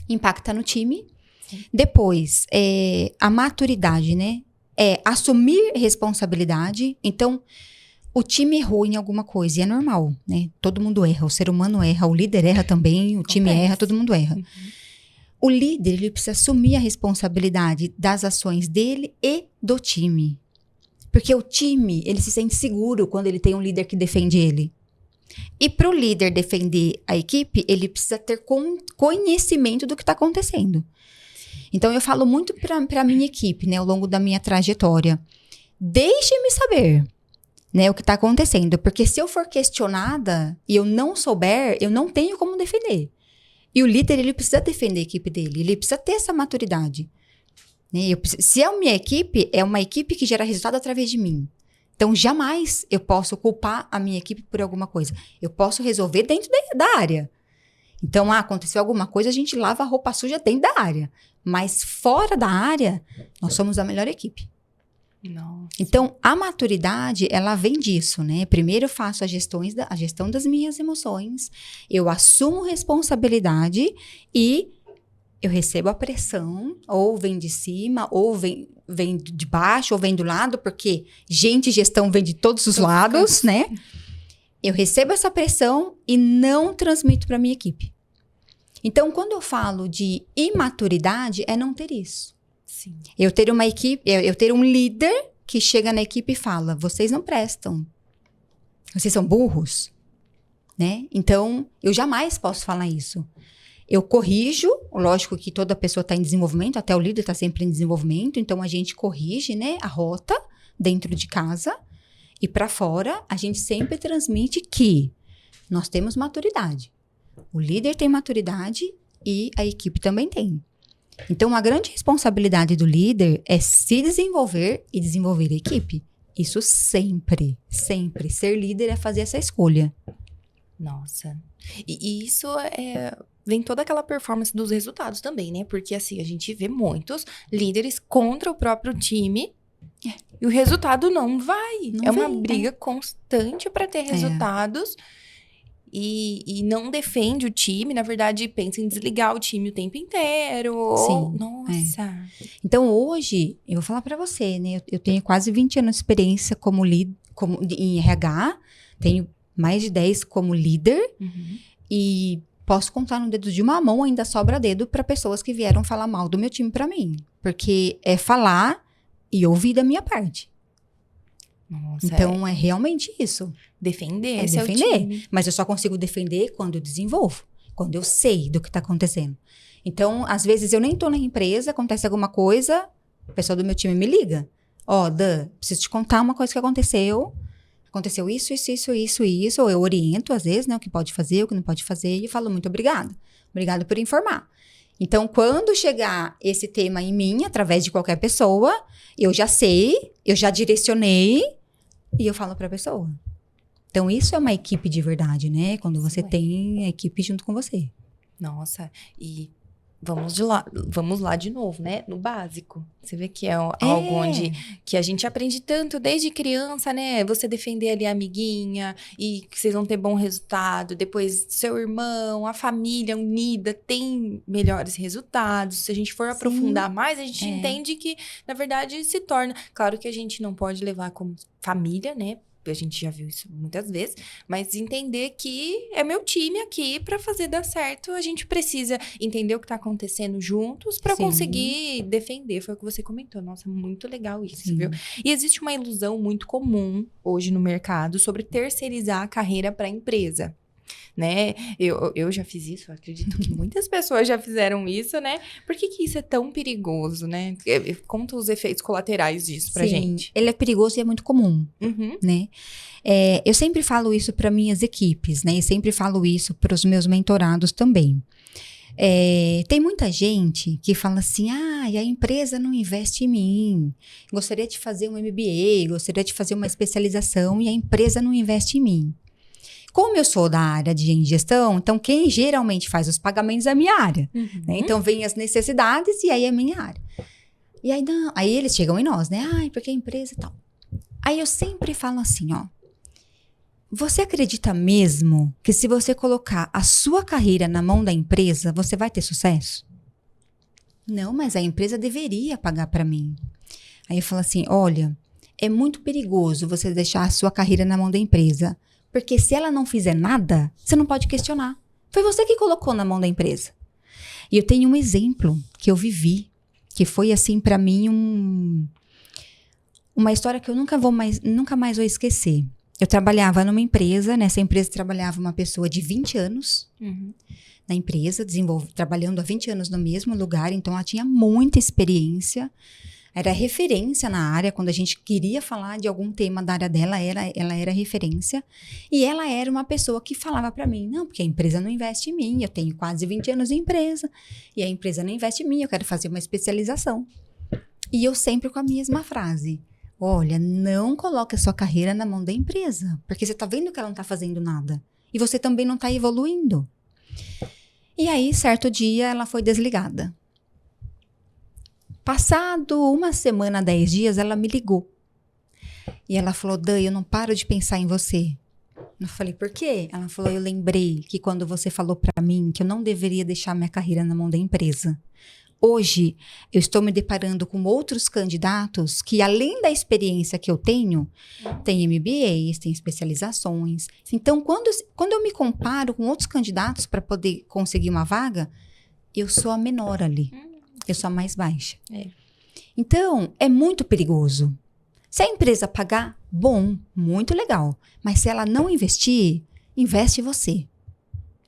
impacta no time. Depois, a maturidade, né? É assumir responsabilidade. Então, o time errou em alguma coisa, e é normal, né? Todo mundo erra, o ser humano erra, o líder erra também, o time erra, todo mundo erra. O líder, ele precisa assumir a responsabilidade das ações dele e do time. Porque o time, ele se sente seguro quando ele tem um líder que defende ele. E para o líder defender a equipe, ele precisa ter conhecimento do que está acontecendo. Então, eu falo muito para a minha equipe, né? Ao longo da minha trajetória. Deixe-me saber, né, o que está acontecendo, porque se eu for questionada e eu não souber, eu não tenho como defender. E o líder, ele precisa defender a equipe dele, ele precisa ter essa maturidade. Né? Se é a minha equipe, é uma equipe que gera resultado através de mim. Então, jamais eu posso culpar a minha equipe por alguma coisa. Eu posso resolver dentro da área. Então, aconteceu alguma coisa, a gente lava a roupa suja dentro da área. Mas fora da área, nós somos a melhor equipe. Nossa. Então, a maturidade, ela vem disso, né? Primeiro eu faço a gestão das minhas emoções, eu assumo responsabilidade e eu recebo a pressão, ou vem de cima, ou vem de baixo, ou vem do lado, porque gestão vem de todos os lados, né? Eu recebo essa pressão e não transmito para minha equipe. Então, quando eu falo de imaturidade, é não ter isso. Sim. Eu ter uma equipe, eu ter um líder que chega na equipe e fala, vocês não prestam. Vocês são burros, né? Então, eu jamais posso falar isso. Eu corrijo, lógico que toda pessoa está em desenvolvimento, até o líder está sempre em desenvolvimento, então a gente corrige, né, a rota dentro de casa e para fora a gente sempre transmite que nós temos maturidade. O líder tem maturidade e a equipe também tem. Então, a grande responsabilidade do líder é se desenvolver e desenvolver a equipe. Isso sempre, sempre. Ser líder é fazer essa escolha. Nossa. E isso vem toda aquela performance dos resultados também, né? Porque assim, a gente vê muitos líderes contra o próprio time e o resultado não vai. Não uma vem, briga constante para ter resultados e não defende o time. Na verdade, pensa em desligar o time o tempo inteiro. Sim. Nossa. Então, hoje, eu vou falar para você, né? Eu tenho quase 20 anos de experiência como líder, em RH. Tenho mais de 10 como líder. Uhum. E posso contar no dedo de uma mão, ainda sobra dedo para pessoas que vieram falar mal do meu time para mim. Porque é falar e ouvir da minha parte. Nossa, então, é realmente isso. Defender É seu defender. time. Mas eu só consigo defender quando eu desenvolvo. Quando eu sei do que tá acontecendo. Então, às vezes, eu nem tô na empresa, acontece alguma coisa, o pessoal do meu time me liga. Ó, Dan, preciso te contar uma coisa que aconteceu. Aconteceu isso. Ou eu oriento, às vezes, né? O que pode fazer, o que não pode fazer. E eu falo, muito obrigada. Obrigada por informar. Então, quando chegar esse tema em mim, através de qualquer pessoa, eu já sei, eu já direcionei e eu falo pra pessoa. Então, isso é uma equipe de verdade, né? Quando você tem a equipe junto com você. Nossa, e vamos lá de novo, né? No básico. Você vê que é algo onde que a gente aprende tanto desde criança, né? Você defender ali a amiguinha e que vocês vão ter bom resultado. Depois, seu irmão, a família unida tem melhores resultados. Se a gente for aprofundar mais, a gente entende que, na verdade, se torna... Claro que a gente não pode levar como família, né? A gente já viu isso muitas vezes, mas entender que é meu time aqui para fazer dar certo. A gente precisa entender o que tá acontecendo juntos para conseguir defender. Foi o que você comentou. Nossa, muito legal isso, viu? E existe uma ilusão muito comum hoje no mercado sobre terceirizar a carreira para a empresa. Né? Eu já fiz isso, acredito que muitas pessoas já fizeram isso, né? Por que isso é tão perigoso, né? Conta os efeitos colaterais disso pra gente. Ele é perigoso e é muito comum, né? Eu sempre falo isso para minhas equipes, né? E sempre falo isso para os meus mentorados também. Tem muita gente que fala assim, a empresa não investe em mim, gostaria de fazer um MBA, gostaria de fazer uma especialização e a empresa não investe em mim. Como eu sou da área de gestão, então quem geralmente faz os pagamentos é a minha área. Né? Então, vem as necessidades e aí é a minha área. E aí, aí eles chegam em nós, né? Porque a empresa e tal. Aí eu sempre falo assim, ó. Você acredita mesmo que se você colocar a sua carreira na mão da empresa, você vai ter sucesso? Não, mas a empresa deveria pagar para mim. Aí eu falo assim, olha, é muito perigoso você deixar a sua carreira na mão da empresa. Porque se ela não fizer nada, você não pode questionar. Foi você que colocou na mão da empresa. E eu tenho um exemplo que eu vivi, que foi assim para mim uma história que eu nunca mais vou esquecer. Eu trabalhava numa empresa, nessa empresa trabalhava uma pessoa de 20 anos na empresa, trabalhando há 20 anos no mesmo lugar, então ela tinha muita experiência. Era referência na área, quando a gente queria falar de algum tema da área dela, ela era referência. E ela era uma pessoa que falava para mim, não, porque a empresa não investe em mim, eu tenho quase 20 anos de empresa, e a empresa não investe em mim, eu quero fazer uma especialização. E eu sempre com a mesma frase, olha, não coloque a sua carreira na mão da empresa, porque você tá vendo que ela não tá fazendo nada. E você também não tá evoluindo. E aí, certo dia, ela foi desligada. Passado uma semana, 10 dias, ela me ligou. E ela falou, Dan, eu não paro de pensar em você. Eu falei, por quê? Ela falou, eu lembrei que quando você falou pra mim que eu não deveria deixar minha carreira na mão da empresa. Hoje, eu estou me deparando com outros candidatos que, além da experiência que eu tenho, tem MBAs, tem especializações. Então, quando eu me comparo com outros candidatos para poder conseguir uma vaga, eu sou a menor ali. Eu sou a mais baixa. Então, é muito perigoso. Se a empresa pagar, bom, muito legal. Mas se ela não investir, investe você.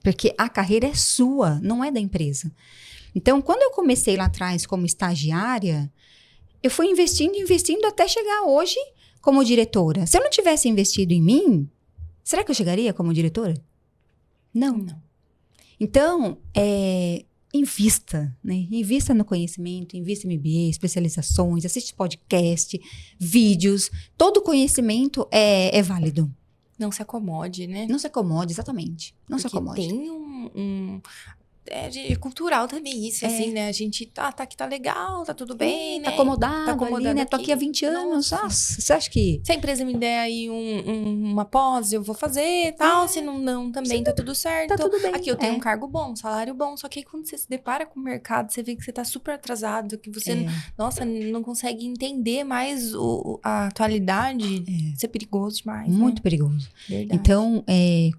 Porque a carreira é sua, não é da empresa. Então, quando eu comecei lá atrás como estagiária, eu fui investindo até chegar hoje como diretora. Se eu não tivesse investido em mim, será que eu chegaria como diretora? Não. Então, invista, né? Invista no conhecimento, invista em MBA, especializações, assiste podcast, vídeos. Todo conhecimento é válido. Não se acomode, né? Não se acomode, exatamente. Não se Porque acomode. tem cultural também isso, assim, né? A gente tá aqui, tá legal, tá tudo bem, né? Tá acomodado, Tá acomodado ali, né? Tô aqui há 20 anos. Nossa, você acha que... Se a empresa me der aí uma pós, eu vou fazer e tal. Se não também tá tudo certo. Tá tudo bem. Aqui eu tenho um cargo bom, salário bom. Só que aí quando você se depara com o mercado, você vê que você tá super atrasado, que você, nossa, não consegue entender mais a atualidade. Isso é perigoso demais. Muito né? perigoso. Verdade. Então,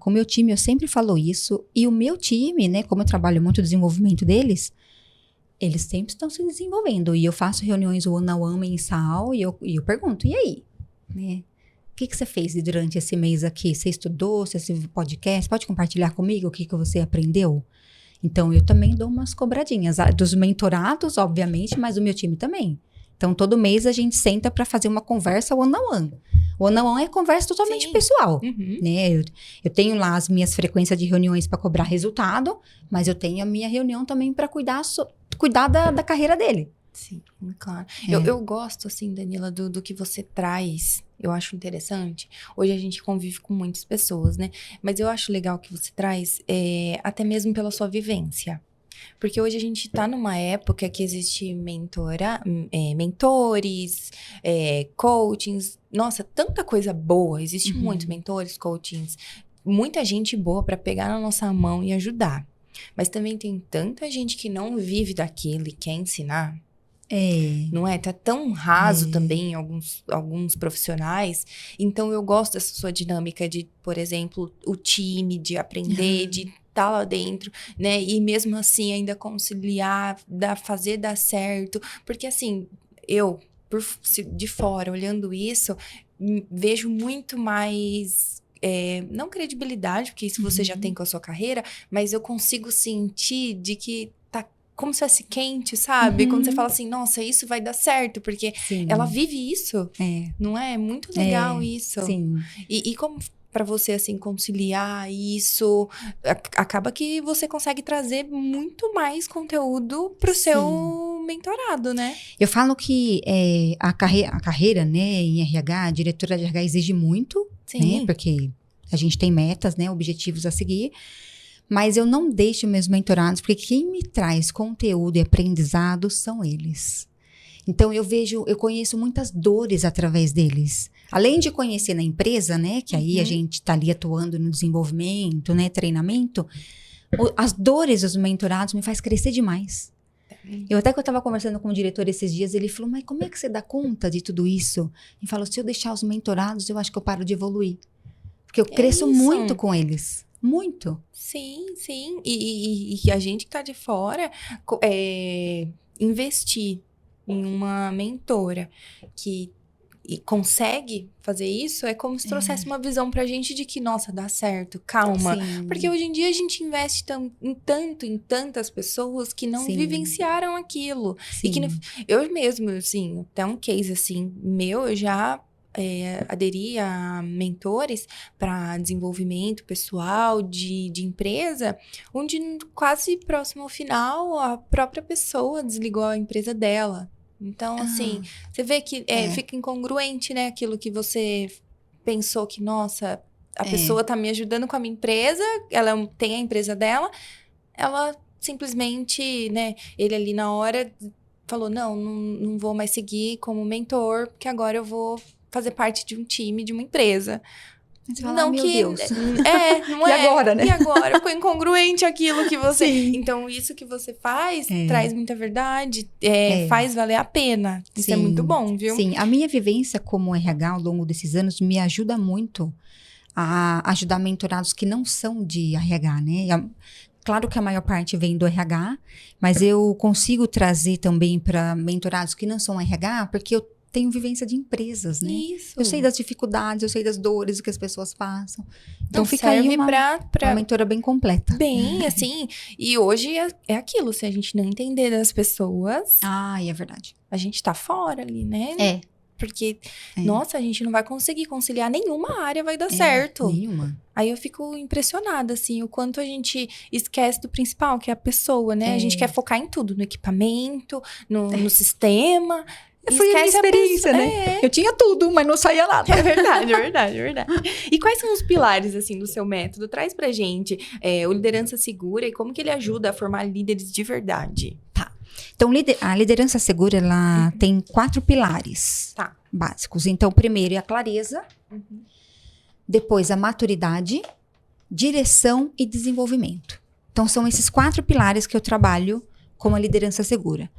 com o meu time, eu sempre falo isso. E o meu time, né? Como eu trabalho muito o desenvolvimento deles, eles sempre estão se desenvolvendo. E eu faço reuniões one-on-one mensal e eu pergunto, e aí? Né? O que você fez durante esse mês aqui? Você estudou? Você assistiu podcast? Pode compartilhar comigo o que você aprendeu? Então, eu também dou umas cobradinhas. Dos mentorados, obviamente, mas o meu time também. Então, todo mês a gente senta para fazer uma conversa one-on-one. One-on-one é conversa totalmente pessoal. Né? Eu tenho lá as minhas frequências de reuniões para cobrar resultado, mas eu tenho a minha reunião também para cuidar da carreira dele. Sim, claro. Eu gosto, assim, Danila, do que você traz. Eu acho interessante. Hoje a gente convive com muitas pessoas, né? Mas eu acho legal que você traz, até mesmo pela sua vivência. Porque hoje a gente tá numa época que existe mentores, coachings. Nossa, tanta coisa boa. Existe muitos mentores, coachings. Muita gente boa para pegar na nossa mão e ajudar. Mas também tem tanta gente que não vive daquilo e quer ensinar. Não é? Tá tão raso também em alguns profissionais. Então, eu gosto dessa sua dinâmica de, por exemplo, o time, de aprender, de estar lá dentro, né? E mesmo assim, ainda conciliar, fazer dar certo. Porque, assim, eu, de fora, olhando isso, vejo muito mais... não credibilidade, porque isso você já tem com a sua carreira, mas eu consigo sentir de que tá como se fosse quente, sabe? Quando você fala assim, nossa, isso vai dar certo, porque ela vive isso, não é? Muito legal isso. Sim. E como para você, assim, conciliar isso, acaba que você consegue trazer muito mais conteúdo pro seu mentorado, né? Eu falo que a carreira, né, em RH, a diretora de RH exige muito, né? Porque a gente tem metas, né, objetivos a seguir. Mas eu não deixo meus mentorados, porque quem me traz conteúdo e aprendizado são eles. Então, eu conheço muitas dores através deles. Além de conhecer na empresa, né, que aí a gente tá ali atuando no desenvolvimento, né, treinamento, as dores dos mentorados me faz crescer demais. Eu tava conversando com o diretor esses dias, ele falou, mas como é que você dá conta de tudo isso? E falou, se eu deixar os mentorados, eu acho que eu paro de evoluir. Porque eu cresço muito com eles. Muito. Sim, sim. E a gente que tá de fora, investir em uma mentora que consegue fazer isso, é como se trouxesse uma visão pra gente de que, nossa, dá certo, calma. Sim. Porque hoje em dia a gente investe em tantas pessoas que não vivenciaram aquilo. Sim. E que eu mesmo, assim, até um case assim, eu já aderi a mentores para desenvolvimento pessoal de empresa, onde quase próximo ao final, a própria pessoa desligou a empresa dela. Então, assim, você vê que fica incongruente, né? Aquilo que você pensou que, nossa, a pessoa tá me ajudando com a minha empresa, ela tem a empresa dela, ela simplesmente, né, ele ali na hora falou, não vou mais seguir como mentor, porque agora eu vou fazer parte de um time, de uma empresa. Você fala, meu Deus. Não e agora, né? E agora? Ficou incongruente aquilo que você... Sim. Então, isso que você faz traz muita verdade, faz valer a pena. Isso é muito bom, viu? Sim, a minha vivência como RH ao longo desses anos me ajuda muito a ajudar mentorados que não são de RH, né? Claro que a maior parte vem do RH, mas eu consigo trazer também para mentorados que não são RH, porque eu tenho vivência de empresas, né? Isso. Eu sei das dificuldades, eu sei das dores, o que as pessoas passam. Então, Não, fica aí serve uma mentora bem completa. Bem, assim, e hoje é aquilo, se a gente não entender das pessoas, É verdade. a gente tá fora ali, né? É. Porque, nossa, a gente não vai conseguir conciliar nenhuma área, vai dar certo. Nenhuma. Aí eu fico impressionada, assim, o quanto a gente esquece do principal, que é a pessoa, né? A gente quer focar em tudo, no equipamento, no sistema. Foi a minha experiência, né? Eu tinha tudo, mas não saía nada. É verdade, é verdade, é verdade. E quais são os pilares, assim, do seu método? Traz pra gente o Liderança Segura e como que ele ajuda a formar líderes de verdade. Tá. Então, a liderança segura, ela tem 4 pilares básicos. Então, primeiro é a clareza, depois a maturidade, direção e desenvolvimento. Então, são esses 4 pilares que eu trabalho com a liderança segura.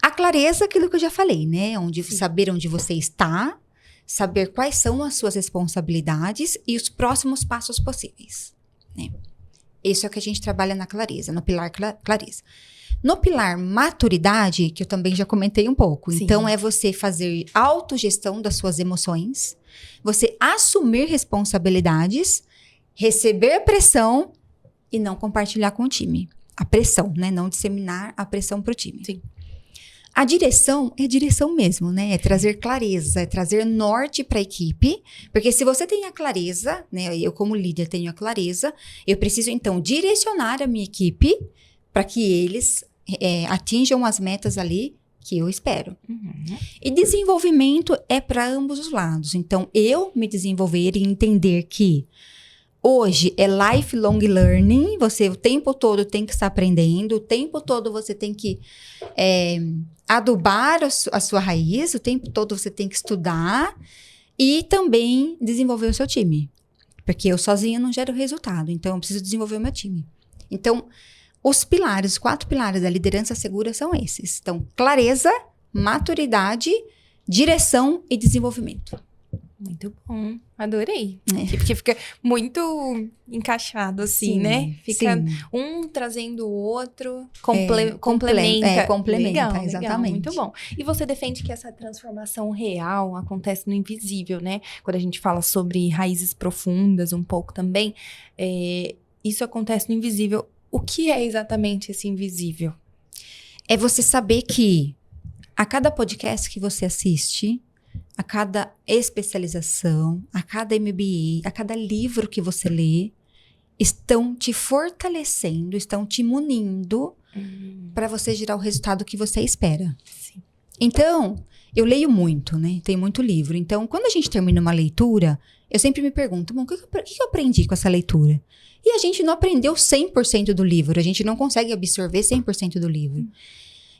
A clareza, aquilo que eu já falei, né? Saber onde você está, saber quais são as suas responsabilidades e os próximos passos possíveis, né? Isso é o que a gente trabalha na clareza, no pilar clareza. No pilar maturidade, que eu também já comentei um pouco. Sim. Então, é você fazer autogestão das suas emoções, você assumir responsabilidades, receber pressão e não compartilhar com o time. A pressão, né? Não disseminar a pressão para o time. Sim. A direção é direção mesmo, né? É trazer clareza, é trazer norte para a equipe. Porque se você tem a clareza, né? Eu como líder tenho a clareza, eu preciso então direcionar a minha equipe para que eles atinjam as metas ali que eu espero. E desenvolvimento é para ambos os lados. Então, eu me desenvolver e entender que hoje é lifelong learning, você o tempo todo tem que estar aprendendo, o tempo todo você tem que adubar a sua raiz, o tempo todo você tem que estudar e também desenvolver o seu time. Porque eu sozinha não gero resultado, então eu preciso desenvolver o meu time. Então, os 4 pilares da liderança segura são esses. Então, clareza, maturidade, direção e desenvolvimento. Muito bom, adorei. Porque fica muito encaixado assim, sim, né? Fica um trazendo o outro, complementa. Complementa, legal, exatamente. Legal, muito bom. E você defende que essa transformação real acontece no invisível, né? Quando a gente fala sobre raízes profundas um pouco também, isso acontece no invisível. O que é exatamente esse invisível? É você saber que a cada podcast que você assiste, a cada especialização, a cada MBA, a cada livro que você lê, estão te fortalecendo, estão te munindo para você gerar o resultado que você espera. Sim. Então, eu leio muito, né? Tem muito livro. Então, quando a gente termina uma leitura, eu sempre me pergunto, bom, o que eu aprendi com essa leitura? E a gente não aprendeu 100% do livro, a gente não consegue absorver 100% do livro.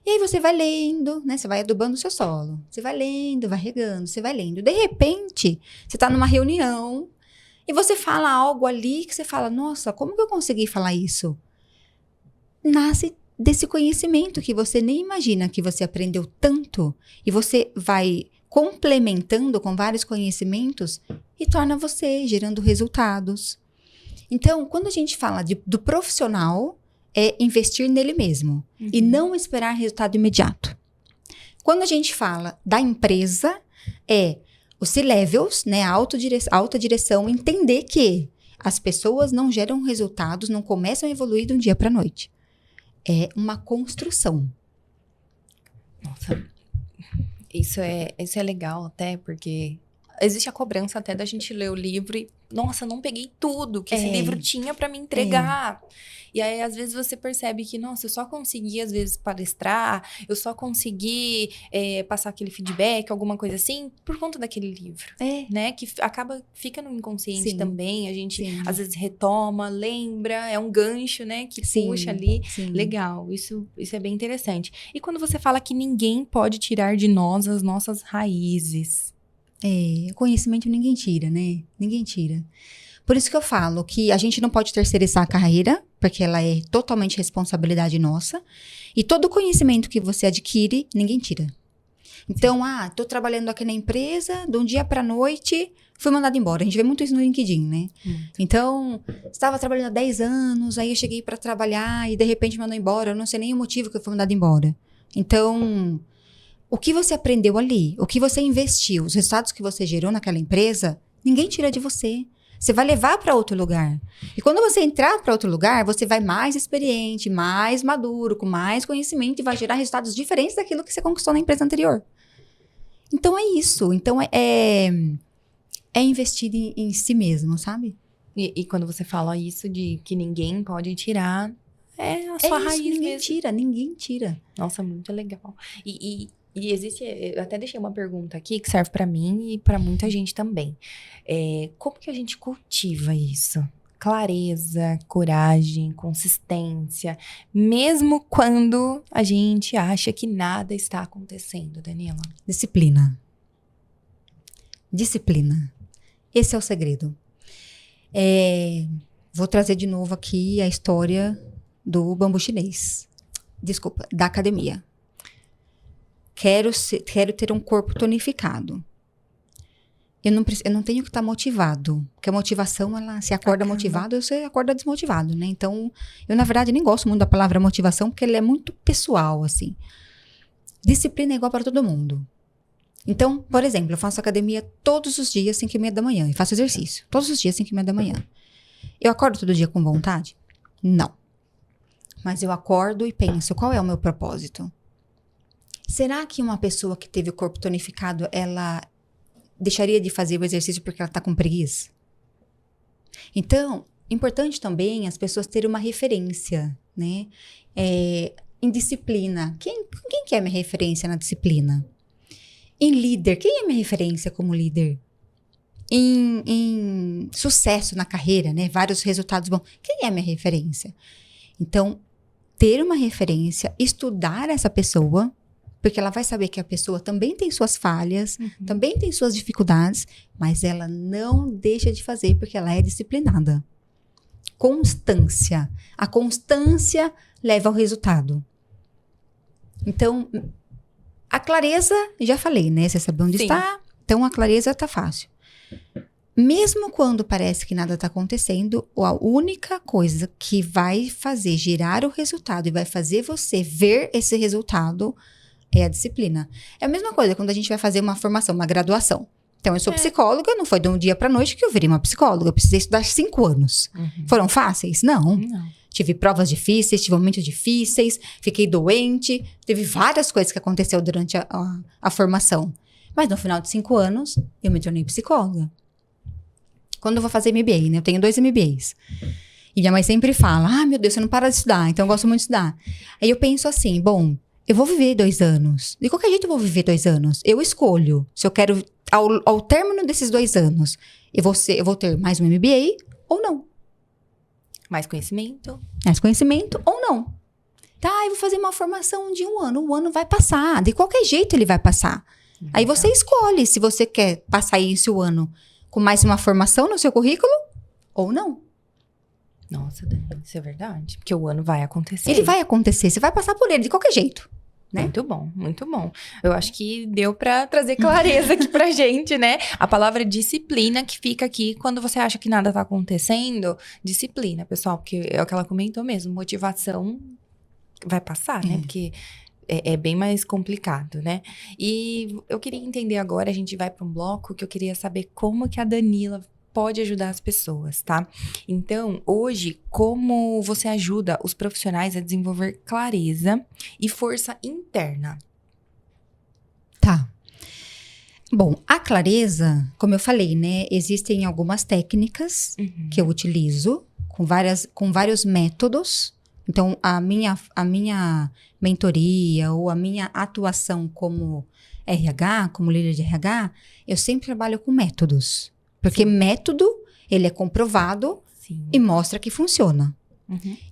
E aí você vai lendo, né? Você vai adubando o seu solo. Você vai lendo, vai regando, você vai lendo. De repente, você tá numa reunião e você fala algo ali que você fala, nossa, como que eu consegui falar isso? Nasce desse conhecimento que você nem imagina que você aprendeu tanto e você vai complementando com vários conhecimentos e torna você gerando resultados. Então, quando a gente fala do profissional, é investir nele mesmo e não esperar resultado imediato. Quando a gente fala da empresa, é os C-levels, né, a alta direção, entender que as pessoas não geram resultados, não começam a evoluir de um dia para a noite. É uma construção. Nossa, isso é legal até, porque existe a cobrança até da gente ler o livro e, nossa, não peguei tudo que esse livro tinha para me entregar. E aí, às vezes, você percebe que, nossa, eu só consegui, às vezes, palestrar, eu só consegui passar aquele feedback, alguma coisa assim, por conta daquele livro, né? Que fica no inconsciente também, a gente, às vezes, retoma, lembra, é um gancho, né? Que puxa ali. Sim. Legal, isso é bem interessante. E quando você fala que ninguém pode tirar de nós as nossas raízes? Conhecimento ninguém tira, né? Ninguém tira. Por isso que eu falo que a gente não pode terceirizar a carreira, porque ela é totalmente responsabilidade nossa. E todo conhecimento que você adquire, ninguém tira. Então, tô trabalhando aqui na empresa, de um dia para a noite, fui mandada embora. A gente vê muito isso no LinkedIn, né? Então, estava trabalhando há 10 anos, aí eu cheguei para trabalhar e de repente me mandou embora. Eu não sei nem o motivo que eu fui mandada embora. Então, o que você aprendeu ali, o que você investiu, os resultados que você gerou naquela empresa, ninguém tira de você. Você vai levar para outro lugar. E quando você entrar para outro lugar, você vai mais experiente, mais maduro, com mais conhecimento e vai gerar resultados diferentes daquilo que você conquistou na empresa anterior. Então é isso. Então é investir em si mesmo, sabe? E quando você fala isso de que ninguém pode tirar, é a sua raiz mesmo. Ninguém tira. Nossa, muito legal. E existe, eu até deixei uma pergunta aqui que serve pra mim e pra muita gente também. Como que a gente cultiva isso? Clareza, coragem, consistência, mesmo quando a gente acha que nada está acontecendo, Danila. Disciplina. Esse é o segredo. Vou trazer de novo aqui a história do bambu chinês. Desculpa, da academia. Quero ter um corpo tonificado. Eu não tenho que estar motivado. Porque a motivação, ela se acorda motivado ou você acorda desmotivado, né? Então, eu, na verdade, nem gosto muito da palavra motivação, porque ela é muito pessoal, assim. Disciplina é igual para todo mundo. Então, por exemplo, eu faço academia todos os dias, 5:30 da manhã. E faço exercício. Todos os dias, 5:30 da manhã. Eu acordo todo dia com vontade? Não. Mas eu acordo e penso, qual é o meu propósito? Será que uma pessoa que teve o corpo tonificado, ela deixaria de fazer o exercício porque ela está com preguiça? Então, importante também as pessoas terem uma referência, né? Em disciplina. Quem que é minha referência na disciplina? Em líder. Quem é minha referência como líder? Em sucesso na carreira, né? Vários resultados bons. Quem é minha referência? Então, ter uma referência, estudar essa pessoa, porque ela vai saber que a pessoa também tem suas falhas, também tem suas dificuldades, mas ela não deixa de fazer porque ela é disciplinada. Constância. A constância leva ao resultado. Então, a clareza, já falei, né? Você sabe onde está, então a clareza tá fácil. Mesmo quando parece que nada está acontecendo, a única coisa que vai fazer girar o resultado e vai fazer você ver esse resultado é a disciplina. É a mesma coisa quando a gente vai fazer uma formação, uma graduação. Então, eu sou psicóloga, não foi de um dia para noite que eu virei uma psicóloga. Eu precisei estudar 5 anos. Foram fáceis? Não. Tive provas difíceis, tive momentos difíceis, fiquei doente. Teve várias coisas que aconteceram durante a formação. Mas no final de 5 anos, eu me tornei psicóloga. Quando eu vou fazer MBA, né? Eu tenho 2 MBAs. E minha mãe sempre fala, meu Deus, você não para de estudar. Então, eu gosto muito de estudar. Aí eu penso assim, bom, eu vou viver 2 anos. De qualquer jeito, eu vou viver 2 anos. Eu escolho se eu quero, ao término desses 2 anos, eu vou ter mais um MBA ou não. Mais conhecimento. Mais conhecimento ou não. Tá, eu vou fazer uma formação de 1 ano. 1 ano vai passar. De qualquer jeito, ele vai passar. Aí você escolhe se você quer passar esse ano com mais uma formação no seu currículo ou não. Nossa, Dani, isso é verdade. Porque o ano vai acontecer. Ele vai acontecer, você vai passar por ele de qualquer jeito, né? Muito bom, muito bom. Eu acho que deu pra trazer clareza aqui pra gente, né? A palavra disciplina que fica aqui quando você acha que nada tá acontecendo. Disciplina, pessoal, porque é o que ela comentou mesmo. Motivação vai passar, né? Porque é bem mais complicado, né? E eu queria entender agora, a gente vai para um bloco que eu queria saber como que a Danila pode ajudar as pessoas, tá? Então, hoje, como você ajuda os profissionais a desenvolver clareza e força interna? Tá. Bom, a clareza, como eu falei, né? Existem algumas técnicas que eu utilizo com vários métodos. Então, a minha mentoria ou a minha atuação como RH, como líder de RH, eu sempre trabalho com métodos. Porque método, ele é comprovado e mostra que funciona.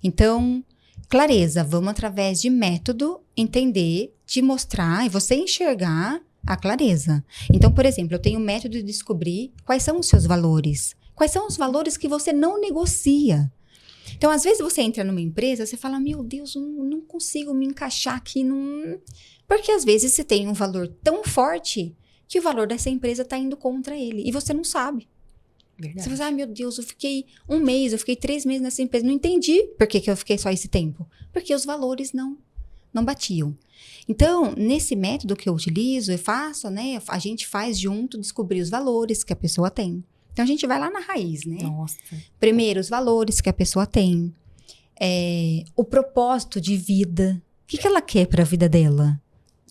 Então, clareza, vamos através de método entender, te mostrar e você enxergar a clareza. Então, por exemplo, eu tenho o método de descobrir quais são os seus valores. Quais são os valores que você não negocia. Então, às vezes você entra numa empresa, você fala, meu Deus, não consigo me encaixar aqui. Porque às vezes você tem um valor tão forte que o valor dessa empresa está indo contra ele. E você não sabe. Verdade. Você fala, meu Deus, eu fiquei 1 mês, eu fiquei 3 meses nessa empresa. Não entendi por que eu fiquei só esse tempo. Porque os valores não não batiam. Então, nesse método que eu utilizo, eu faço, né? A gente faz junto descobrir os valores que a pessoa tem. Então, a gente vai lá na raiz, né? Nossa. Primeiro, os valores que a pessoa tem. O propósito de vida. O que ela quer para a vida dela?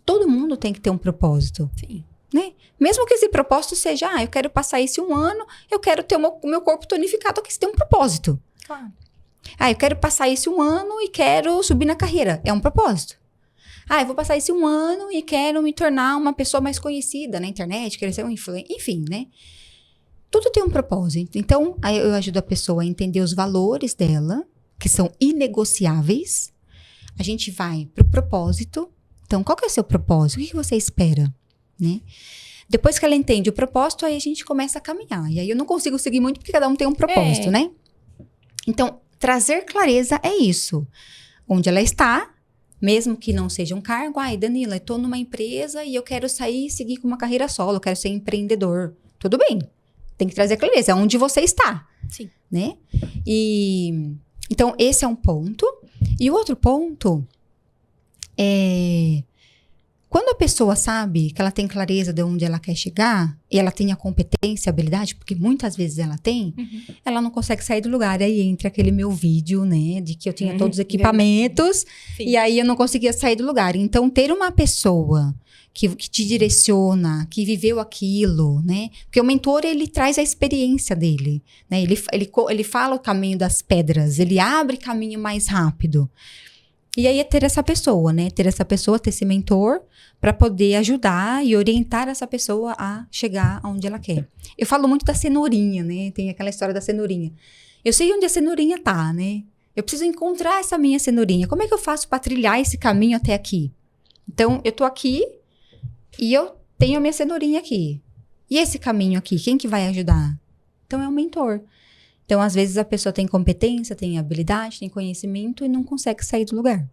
Todo mundo tem que ter um propósito. Sim. Né? Mesmo que esse propósito seja, eu quero passar esse 1 ano, eu quero ter o meu corpo tonificado, que isso tem um propósito. Claro. Eu quero passar esse 1 ano e quero subir na carreira. É um propósito. Eu vou passar esse 1 ano e quero me tornar uma pessoa mais conhecida na internet, quero ser um influencer, enfim, né? Tudo tem um propósito. Então, aí eu ajudo a pessoa a entender os valores dela, que são inegociáveis. A gente vai pro propósito. Então, qual que é o seu propósito? O que você espera? Né? Depois que ela entende o propósito, aí a gente começa a caminhar. E aí eu não consigo seguir muito, porque cada um tem um propósito, né? Então, trazer clareza é isso. Onde ela está, mesmo que não seja um cargo. Danila, eu tô numa empresa e eu quero sair e seguir com uma carreira solo, eu quero ser empreendedor. Tudo bem. Tem que trazer clareza. Onde você está. Sim. Né? Então, esse é um ponto. E o outro ponto é... Quando a pessoa sabe que ela tem clareza de onde ela quer chegar, e ela tem a competência, a habilidade, porque muitas vezes ela tem, ela não consegue sair do lugar. Aí entra aquele meu vídeo, né, de que eu tinha todos os equipamentos, e aí eu não conseguia sair do lugar. Então, ter uma pessoa que te direciona, que viveu aquilo, né, porque o mentor, ele traz a experiência dele, né, ele fala o caminho das pedras, ele abre caminho mais rápido. E aí é ter essa pessoa, né? Ter esse mentor para poder ajudar e orientar essa pessoa a chegar aonde ela quer. Eu falo muito da cenourinha, né? Tem aquela história da cenourinha. Eu sei onde a cenourinha tá, né? Eu preciso encontrar essa minha cenourinha. Como é que eu faço para trilhar esse caminho até aqui? Então, eu tô aqui e eu tenho a minha cenourinha aqui. E esse caminho aqui, quem que vai ajudar? Então, é o mentor. Então, às vezes, a pessoa tem competência, tem habilidade, tem conhecimento e não consegue sair do lugar.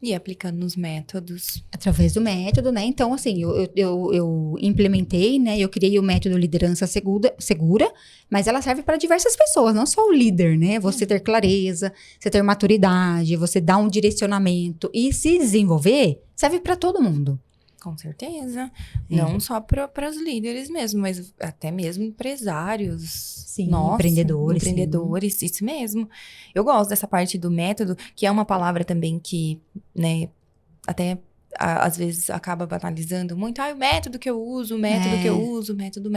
E aplicando os métodos. Através do método, né? Então, assim, eu implementei, né? Eu criei o método Liderança Segura, mas ela serve para diversas pessoas, não só o líder, né? Você ter clareza, você ter maturidade, você dar um direcionamento e se desenvolver, serve para todo mundo. Com certeza. Não só para os líderes mesmo, mas até mesmo empresários. Sim, empreendedores. Sim. Isso mesmo. Eu gosto dessa parte do método, que é uma palavra também que, né, até às vezes acaba banalizando muito. O método que eu uso, o método que eu uso, método.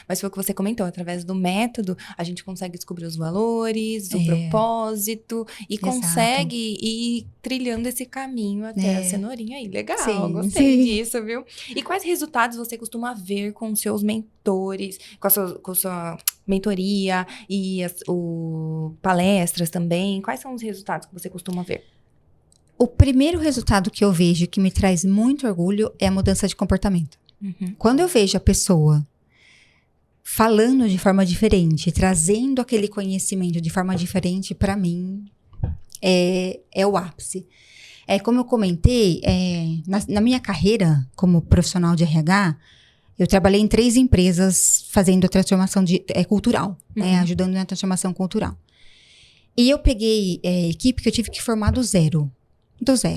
Mas foi o que você comentou, através do método, a gente consegue descobrir os valores, o propósito, e consegue ir trilhando esse caminho até a cenourinha aí. Legal, gostei disso, viu? E quais resultados você costuma ver com os seus mentores, com a sua mentoria e palestras também? Quais são os resultados que você costuma ver? O primeiro resultado que eu vejo que me traz muito orgulho é a mudança de comportamento. Quando eu vejo a pessoa falando de forma diferente, trazendo aquele conhecimento de forma diferente, para mim, é o ápice. Como eu comentei, na minha carreira como profissional de RH, eu trabalhei em 3 empresas fazendo a transformação cultural, ajudando na transformação cultural. E eu peguei equipe que eu tive que formar do zero. Nossa.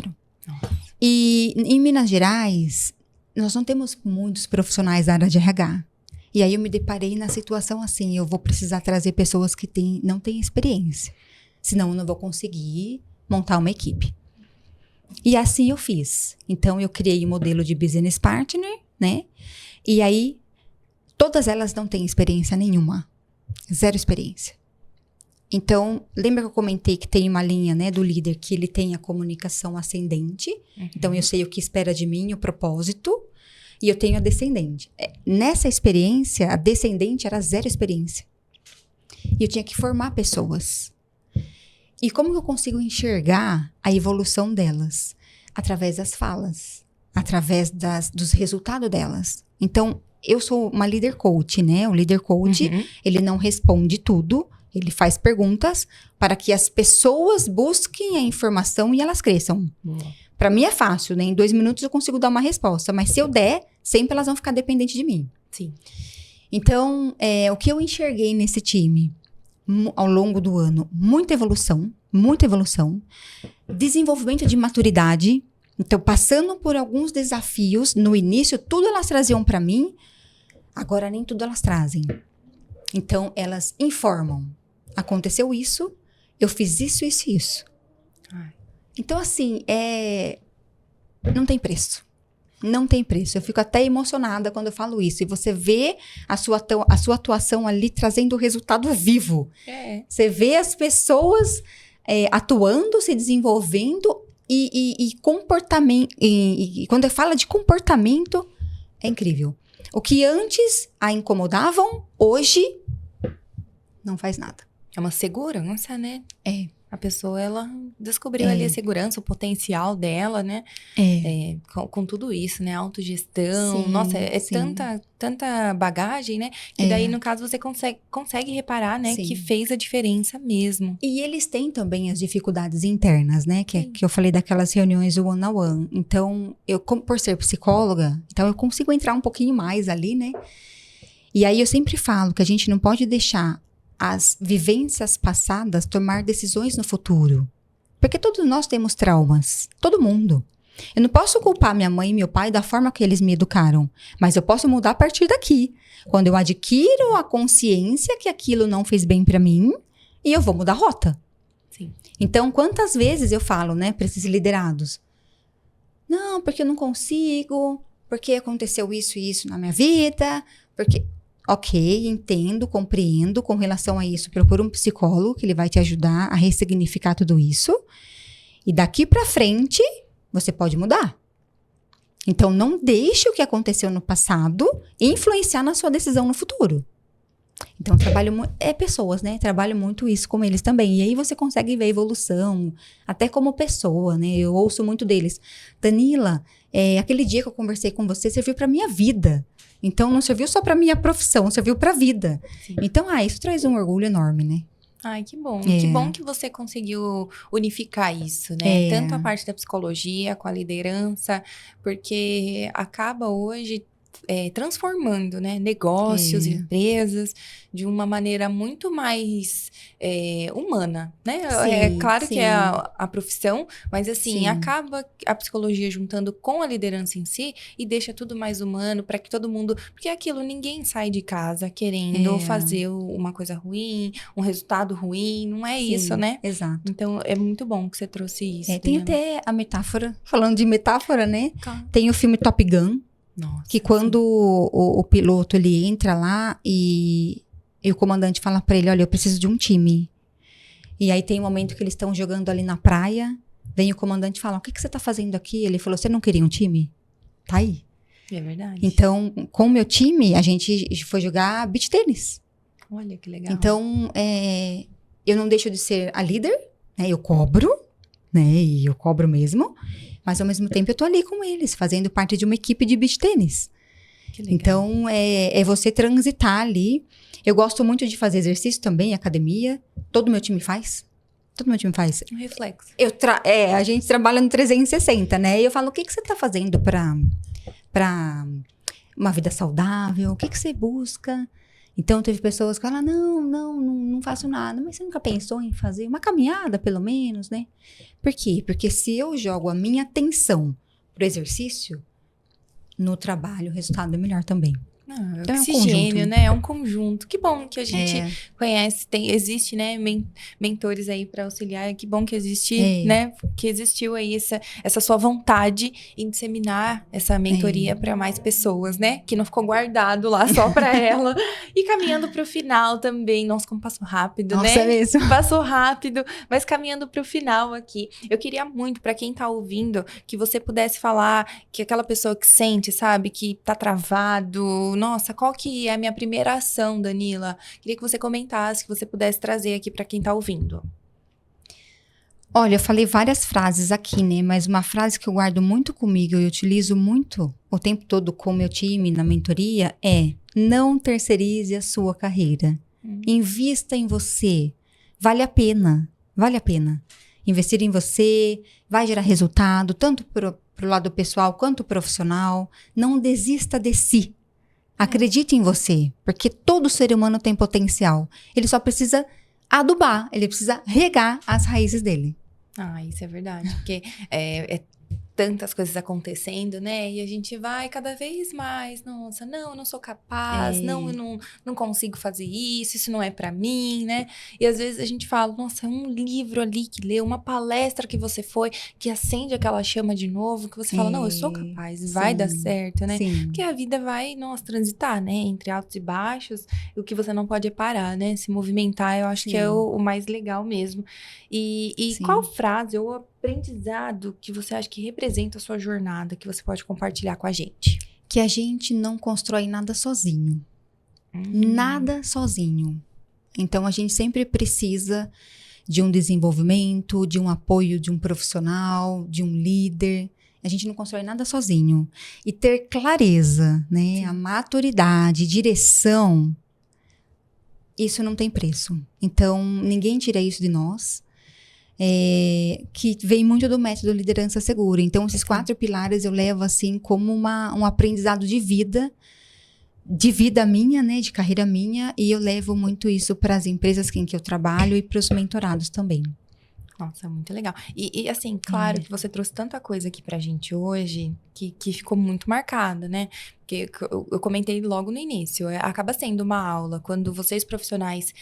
E em Minas Gerais, nós não temos muitos profissionais da área de RH. E aí eu me deparei na situação assim, eu vou precisar trazer pessoas que não têm experiência. Senão eu não vou conseguir montar uma equipe. E assim eu fiz. Então eu criei um modelo de business partner, né? E aí, todas elas não têm experiência nenhuma. 0 experiência. Então, lembra que eu comentei que tem uma linha, né, do líder que ele tem a comunicação ascendente. Então, eu sei o que espera de mim, o propósito. E eu tenho a descendente. Nessa experiência, a descendente era 0 experiência. E eu tinha que formar pessoas. E como que eu consigo enxergar a evolução delas? Através das falas. Através dos resultados delas. Então, eu sou uma líder coach, né? O líder coach, ele não responde tudo. Ele faz perguntas para que as pessoas busquem a informação e elas cresçam. Para mim é fácil, né? Em 2 minutos eu consigo dar uma resposta. Mas se eu der, sempre elas vão ficar dependentes de mim. Sim. Então, o que eu enxerguei nesse time ao longo do ano? Muita evolução. Desenvolvimento de maturidade. Então, passando por alguns desafios, no início, tudo elas traziam para mim, agora nem tudo elas trazem. Então, elas informam. Aconteceu isso, eu fiz isso, isso e isso. Então, assim, não tem preço. Não tem preço. Eu fico até emocionada quando eu falo isso. E você vê a sua atuação ali trazendo o resultado vivo. Você vê as pessoas atuando, se desenvolvendo e comportamento. E quando eu falo de comportamento, é incrível. O que antes a incomodavam, hoje não faz nada. É uma segurança, né? A pessoa, ela descobriu ali a segurança, o potencial dela, né? Com tudo isso, né? Autogestão. Sim, nossa, tanta bagagem, né? Que daí, no caso, você consegue reparar, né? Sim. Que fez a diferença mesmo. E eles têm também as dificuldades internas, né? Que eu falei daquelas reuniões do one-on-one. Então, eu, por ser psicóloga, então eu consigo entrar um pouquinho mais ali, né? E aí, eu sempre falo que a gente não pode deixar as vivências passadas tomar decisões no futuro. Porque todos nós temos traumas. Todo mundo. Eu não posso culpar minha mãe e meu pai da forma que eles me educaram. Mas eu posso mudar a partir daqui. Quando eu adquiro a consciência que aquilo não fez bem pra mim, e eu vou mudar a rota. Sim. Então, quantas vezes eu falo, né, pra esses liderados? Não, porque eu não consigo. Porque aconteceu isso e isso na minha vida. Porque... Ok, entendo, compreendo. Com relação a isso, procura um psicólogo que ele vai te ajudar a ressignificar tudo isso. E daqui pra frente, você pode mudar. Então, não deixe o que aconteceu no passado influenciar na sua decisão no futuro. Então, pessoas, né? Trabalho muito isso com eles também. E aí você consegue ver a evolução, até como pessoa, né? Eu ouço muito deles. Danila, aquele dia que eu conversei com você serviu pra minha vida. Então, não serviu só pra minha profissão, serviu pra vida. Sim. Então, isso traz um orgulho enorme, né? Ai, que bom. Que bom que você conseguiu unificar isso, né? Tanto a parte da psicologia com a liderança, porque acaba hoje transformando, né? Negócios, empresas, de uma maneira muito mais humana, né? Sim, é claro sim. que é a profissão, mas assim, Sim. acaba a psicologia juntando com a liderança em si e deixa tudo mais humano para que todo mundo... Porque é aquilo, ninguém sai de casa querendo fazer uma coisa ruim, um resultado ruim, não é isso, né? Exato. Então, é muito bom que você trouxe isso. Tem até a metáfora, falando de metáfora, né? Claro. Tem o filme Top Gun. Nossa, que quando o piloto ele entra lá e o comandante fala pra ele, olha, eu preciso de um time. E aí tem um momento que eles estão jogando ali na praia, vem o comandante e fala, o que você tá fazendo aqui? Ele falou, você não queria um time? Tá aí. É verdade. Então, com o meu time, a gente foi jogar beach tênis. Olha que legal. Então, eu não deixo de ser a líder, né? Eu cobro, né? E eu cobro mesmo. Mas, ao mesmo tempo, eu tô ali com eles, fazendo parte de uma equipe de beach tênis. Que legal. Então, é você transitar ali. Eu gosto muito de fazer exercício também, academia. Todo meu time faz. Todo meu time faz. Um reflexo. A gente trabalha no 360, né? E eu falo, o que você tá fazendo pra uma vida saudável? O que você busca? Então, teve pessoas que falam, não faço nada. Mas você nunca pensou em fazer uma caminhada, pelo menos, né? Por quê? Porque se eu jogo a minha atenção pro exercício, no trabalho, o resultado é melhor também. Então, oxigênio, né? É um conjunto. Que bom que a gente conhece, existe, né? Mentores aí para auxiliar. Que bom que existe, né? Que existiu aí essa sua vontade em disseminar essa mentoria para mais pessoas, né? Que não ficou guardado lá só para ela. E caminhando para o final também. Nossa, como passou rápido, né? Nossa, mesmo. Passou rápido, mas caminhando para o final aqui. Eu queria muito, para quem tá ouvindo, que você pudesse falar que aquela pessoa que sente, sabe? Que tá travado. Nossa, qual que é a minha primeira ação, Danila? Queria que você comentasse, que você pudesse trazer aqui para quem tá ouvindo. Olha, eu falei várias frases aqui, né? Mas uma frase que eu guardo muito comigo e utilizo muito o tempo todo com o meu time na mentoria é: não terceirize a sua carreira. Invista em você. Vale a pena. Vale a pena. Investir em você vai gerar resultado, tanto pro lado pessoal quanto profissional. Não desista de si. Acredite em você, porque todo ser humano tem potencial. Ele só precisa adubar, ele precisa regar as raízes dele. Isso é verdade, porque tantas coisas acontecendo, né? E a gente vai cada vez mais, nossa, não, eu não sou capaz, não, eu não consigo fazer isso não é pra mim, né? E às vezes a gente fala, nossa, é um livro ali que leu, uma palestra que você foi, que acende aquela chama de novo, que você fala, não, eu sou capaz, vai dar certo, né? Sim. Porque a vida vai, nossa, transitar, né? Entre altos e baixos, e o que você não pode é parar, né? Se movimentar, eu acho que é o mais legal mesmo. E qual frase ou aprendizado que você acha que representa a sua jornada, que você pode compartilhar com a gente? Que a gente não constrói nada sozinho. Nada sozinho. Então, a gente sempre precisa de um desenvolvimento, de um apoio de um profissional, de um líder. A gente não constrói nada sozinho. E ter clareza, né? Sim. A maturidade, direção, isso não tem preço. Então, ninguém tira isso de nós. Que vem muito do método Liderança Segura. Então, esses 4 pilares eu levo assim como um aprendizado de vida minha, né, de carreira minha, e eu levo muito isso para as empresas em que eu trabalho e para os mentorados também. Nossa, muito legal. E assim, claro que você trouxe tanta coisa aqui pra gente hoje que ficou muito marcada, né? Porque eu comentei logo no início, acaba sendo uma aula. Quando vocês profissionais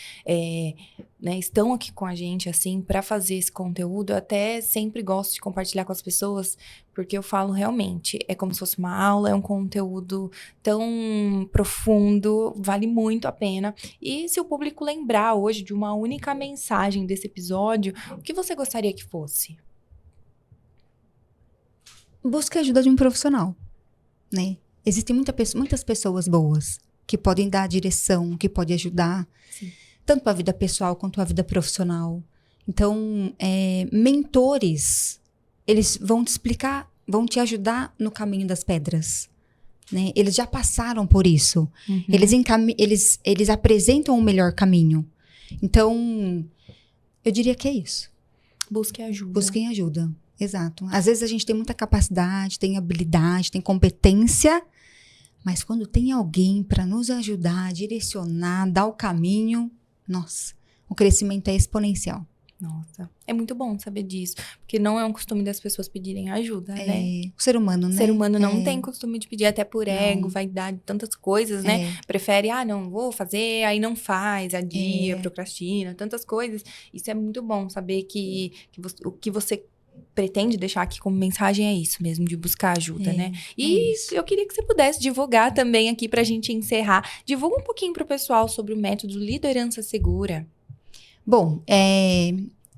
né, estão aqui com a gente, assim, para fazer esse conteúdo, eu até sempre gosto de compartilhar com as pessoas, porque eu falo realmente, é como se fosse uma aula, é um conteúdo tão profundo, vale muito a pena. E se o público lembrar hoje de uma única mensagem desse episódio, o que você gostaria que fosse? Busque a ajuda de um profissional, né? Existem muitas pessoas boas que podem dar a direção, que podem ajudar, sim, tanto para a vida pessoal quanto a vida profissional. Então, mentores, eles vão te explicar, vão te ajudar no caminho das pedras, né? Eles já passaram por isso. Uhum. Eles apresentam o melhor caminho. Então, eu diria que é isso. Busquem ajuda. Busquem ajuda. Exato. Às vezes a gente tem muita capacidade, tem habilidade, tem competência, mas quando tem alguém para nos ajudar, direcionar, dar o caminho, nossa, o crescimento é exponencial. Nossa, é muito bom saber disso, porque não é um costume das pessoas pedirem ajuda, né? O ser humano, né? O ser humano não tem costume de pedir, até por ego, vaidade, tantas coisas, né? Prefere, não vou fazer, aí não faz, adia, procrastina, tantas coisas. Isso é muito bom, saber que o que você pretende deixar aqui como mensagem é isso mesmo, de buscar ajuda, né? E eu queria que você pudesse divulgar também aqui pra gente encerrar. Divulga um pouquinho pro pessoal sobre o método Liderança Segura. Bom,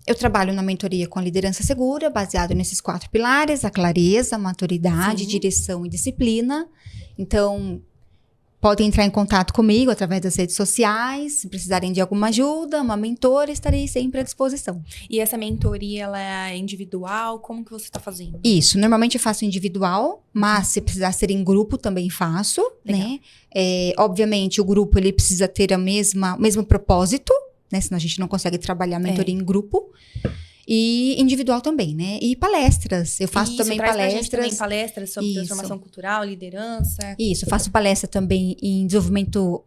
eu trabalho na mentoria com a Liderança Segura, baseado nesses 4 pilares, a clareza, a maturidade, direção e disciplina. Então, podem entrar em contato comigo através das redes sociais, se precisarem de alguma ajuda, uma mentora, estarei sempre à disposição. E essa mentoria, ela é individual? Como que você está fazendo? Isso, normalmente eu faço individual, mas se precisar ser em grupo, também faço, né? Obviamente, o grupo, ele precisa ter o mesmo propósito, né? Senão a gente não consegue trabalhar a mentoria em grupo. E individual também, né? E palestras. Eu faço também palestras sobre transformação cultural, liderança. Isso, eu faço palestra também em desenvolvimento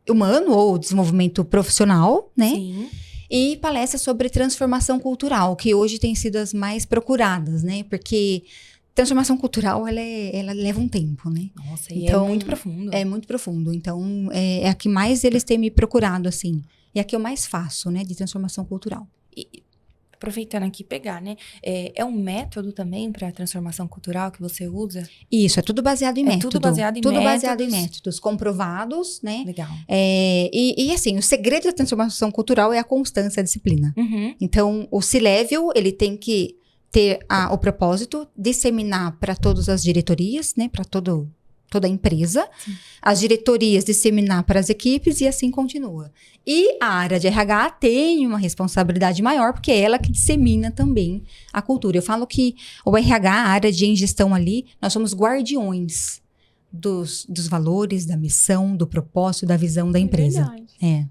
humano ou desenvolvimento profissional, né? Sim. E palestras sobre transformação cultural, que hoje tem sido as mais procuradas, né? Porque transformação cultural, ela leva um tempo, né? Nossa, então, é muito profundo. É muito profundo. Então, é a que mais eles têm me procurado, assim. E a que eu mais faço, né, de transformação cultural. E aproveitando aqui pegar, né, é um método também para transformação cultural que você usa? Isso, é tudo baseado em método. Tudo baseado em métodos. Baseado em métodos comprovados, né? Legal. E assim, o segredo da transformação cultural é a constância, a disciplina. Uhum. Então, o C-Level, ele tem que ter o propósito, disseminar para todas as diretorias, né, para toda a empresa, sim, as diretorias disseminar para as equipes e assim continua. E a área de RH tem uma responsabilidade maior, porque é ela que dissemina também a cultura. Eu falo que o RH, a área de gestão ali, nós somos guardiões dos valores, da missão, do propósito, da visão da empresa. Verdade.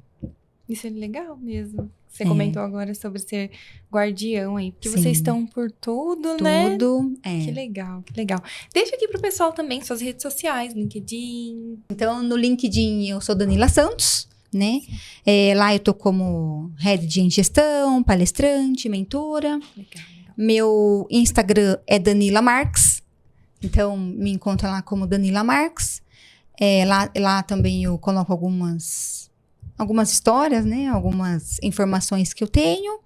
Isso é legal mesmo. Você comentou agora sobre ser guardião aí, porque vocês estão por tudo, né? Tudo, Que legal, que legal. Deixa aqui pro pessoal também suas redes sociais, LinkedIn. Então, no LinkedIn eu sou Danila Santos, né? Lá eu tô como head de gestão, palestrante, mentora. Legal. Meu Instagram é Danila Marques. Então, me encontra lá como Danila Marques. Lá também eu coloco algumas histórias, né? Algumas informações que eu tenho.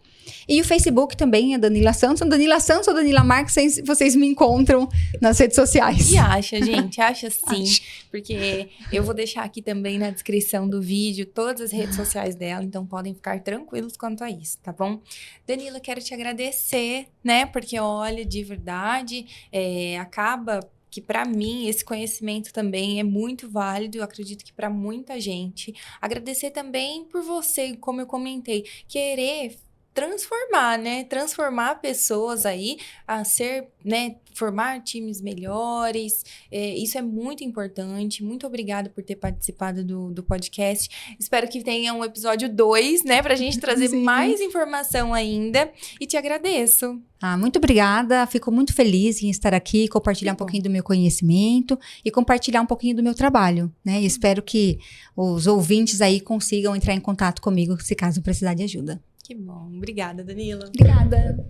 E o Facebook também é Danila Santos. Danila Santos ou Danila Marques, vocês me encontram nas redes sociais. E acha, gente, acha sim. Porque eu vou deixar aqui também na descrição do vídeo todas as redes sociais dela, então podem ficar tranquilos quanto a isso, tá bom? Danila, quero te agradecer, né? Porque olha, de verdade, acaba que para mim esse conhecimento também é muito válido, eu acredito que para muita gente. Agradecer também por você, como eu comentei, querer transformar, né? Transformar pessoas aí a ser, né? Formar times melhores. Isso é muito importante. Muito obrigada por ter participado do podcast. Espero que tenha um episódio 2, né? Pra gente trazer mais informação ainda. E te agradeço. Muito obrigada. Fico muito feliz em estar aqui, compartilhar um pouquinho do meu conhecimento e compartilhar um pouquinho do meu trabalho, né? E espero que os ouvintes aí consigam entrar em contato comigo se caso precisar de ajuda. Que bom. Obrigada, Danila. Obrigada.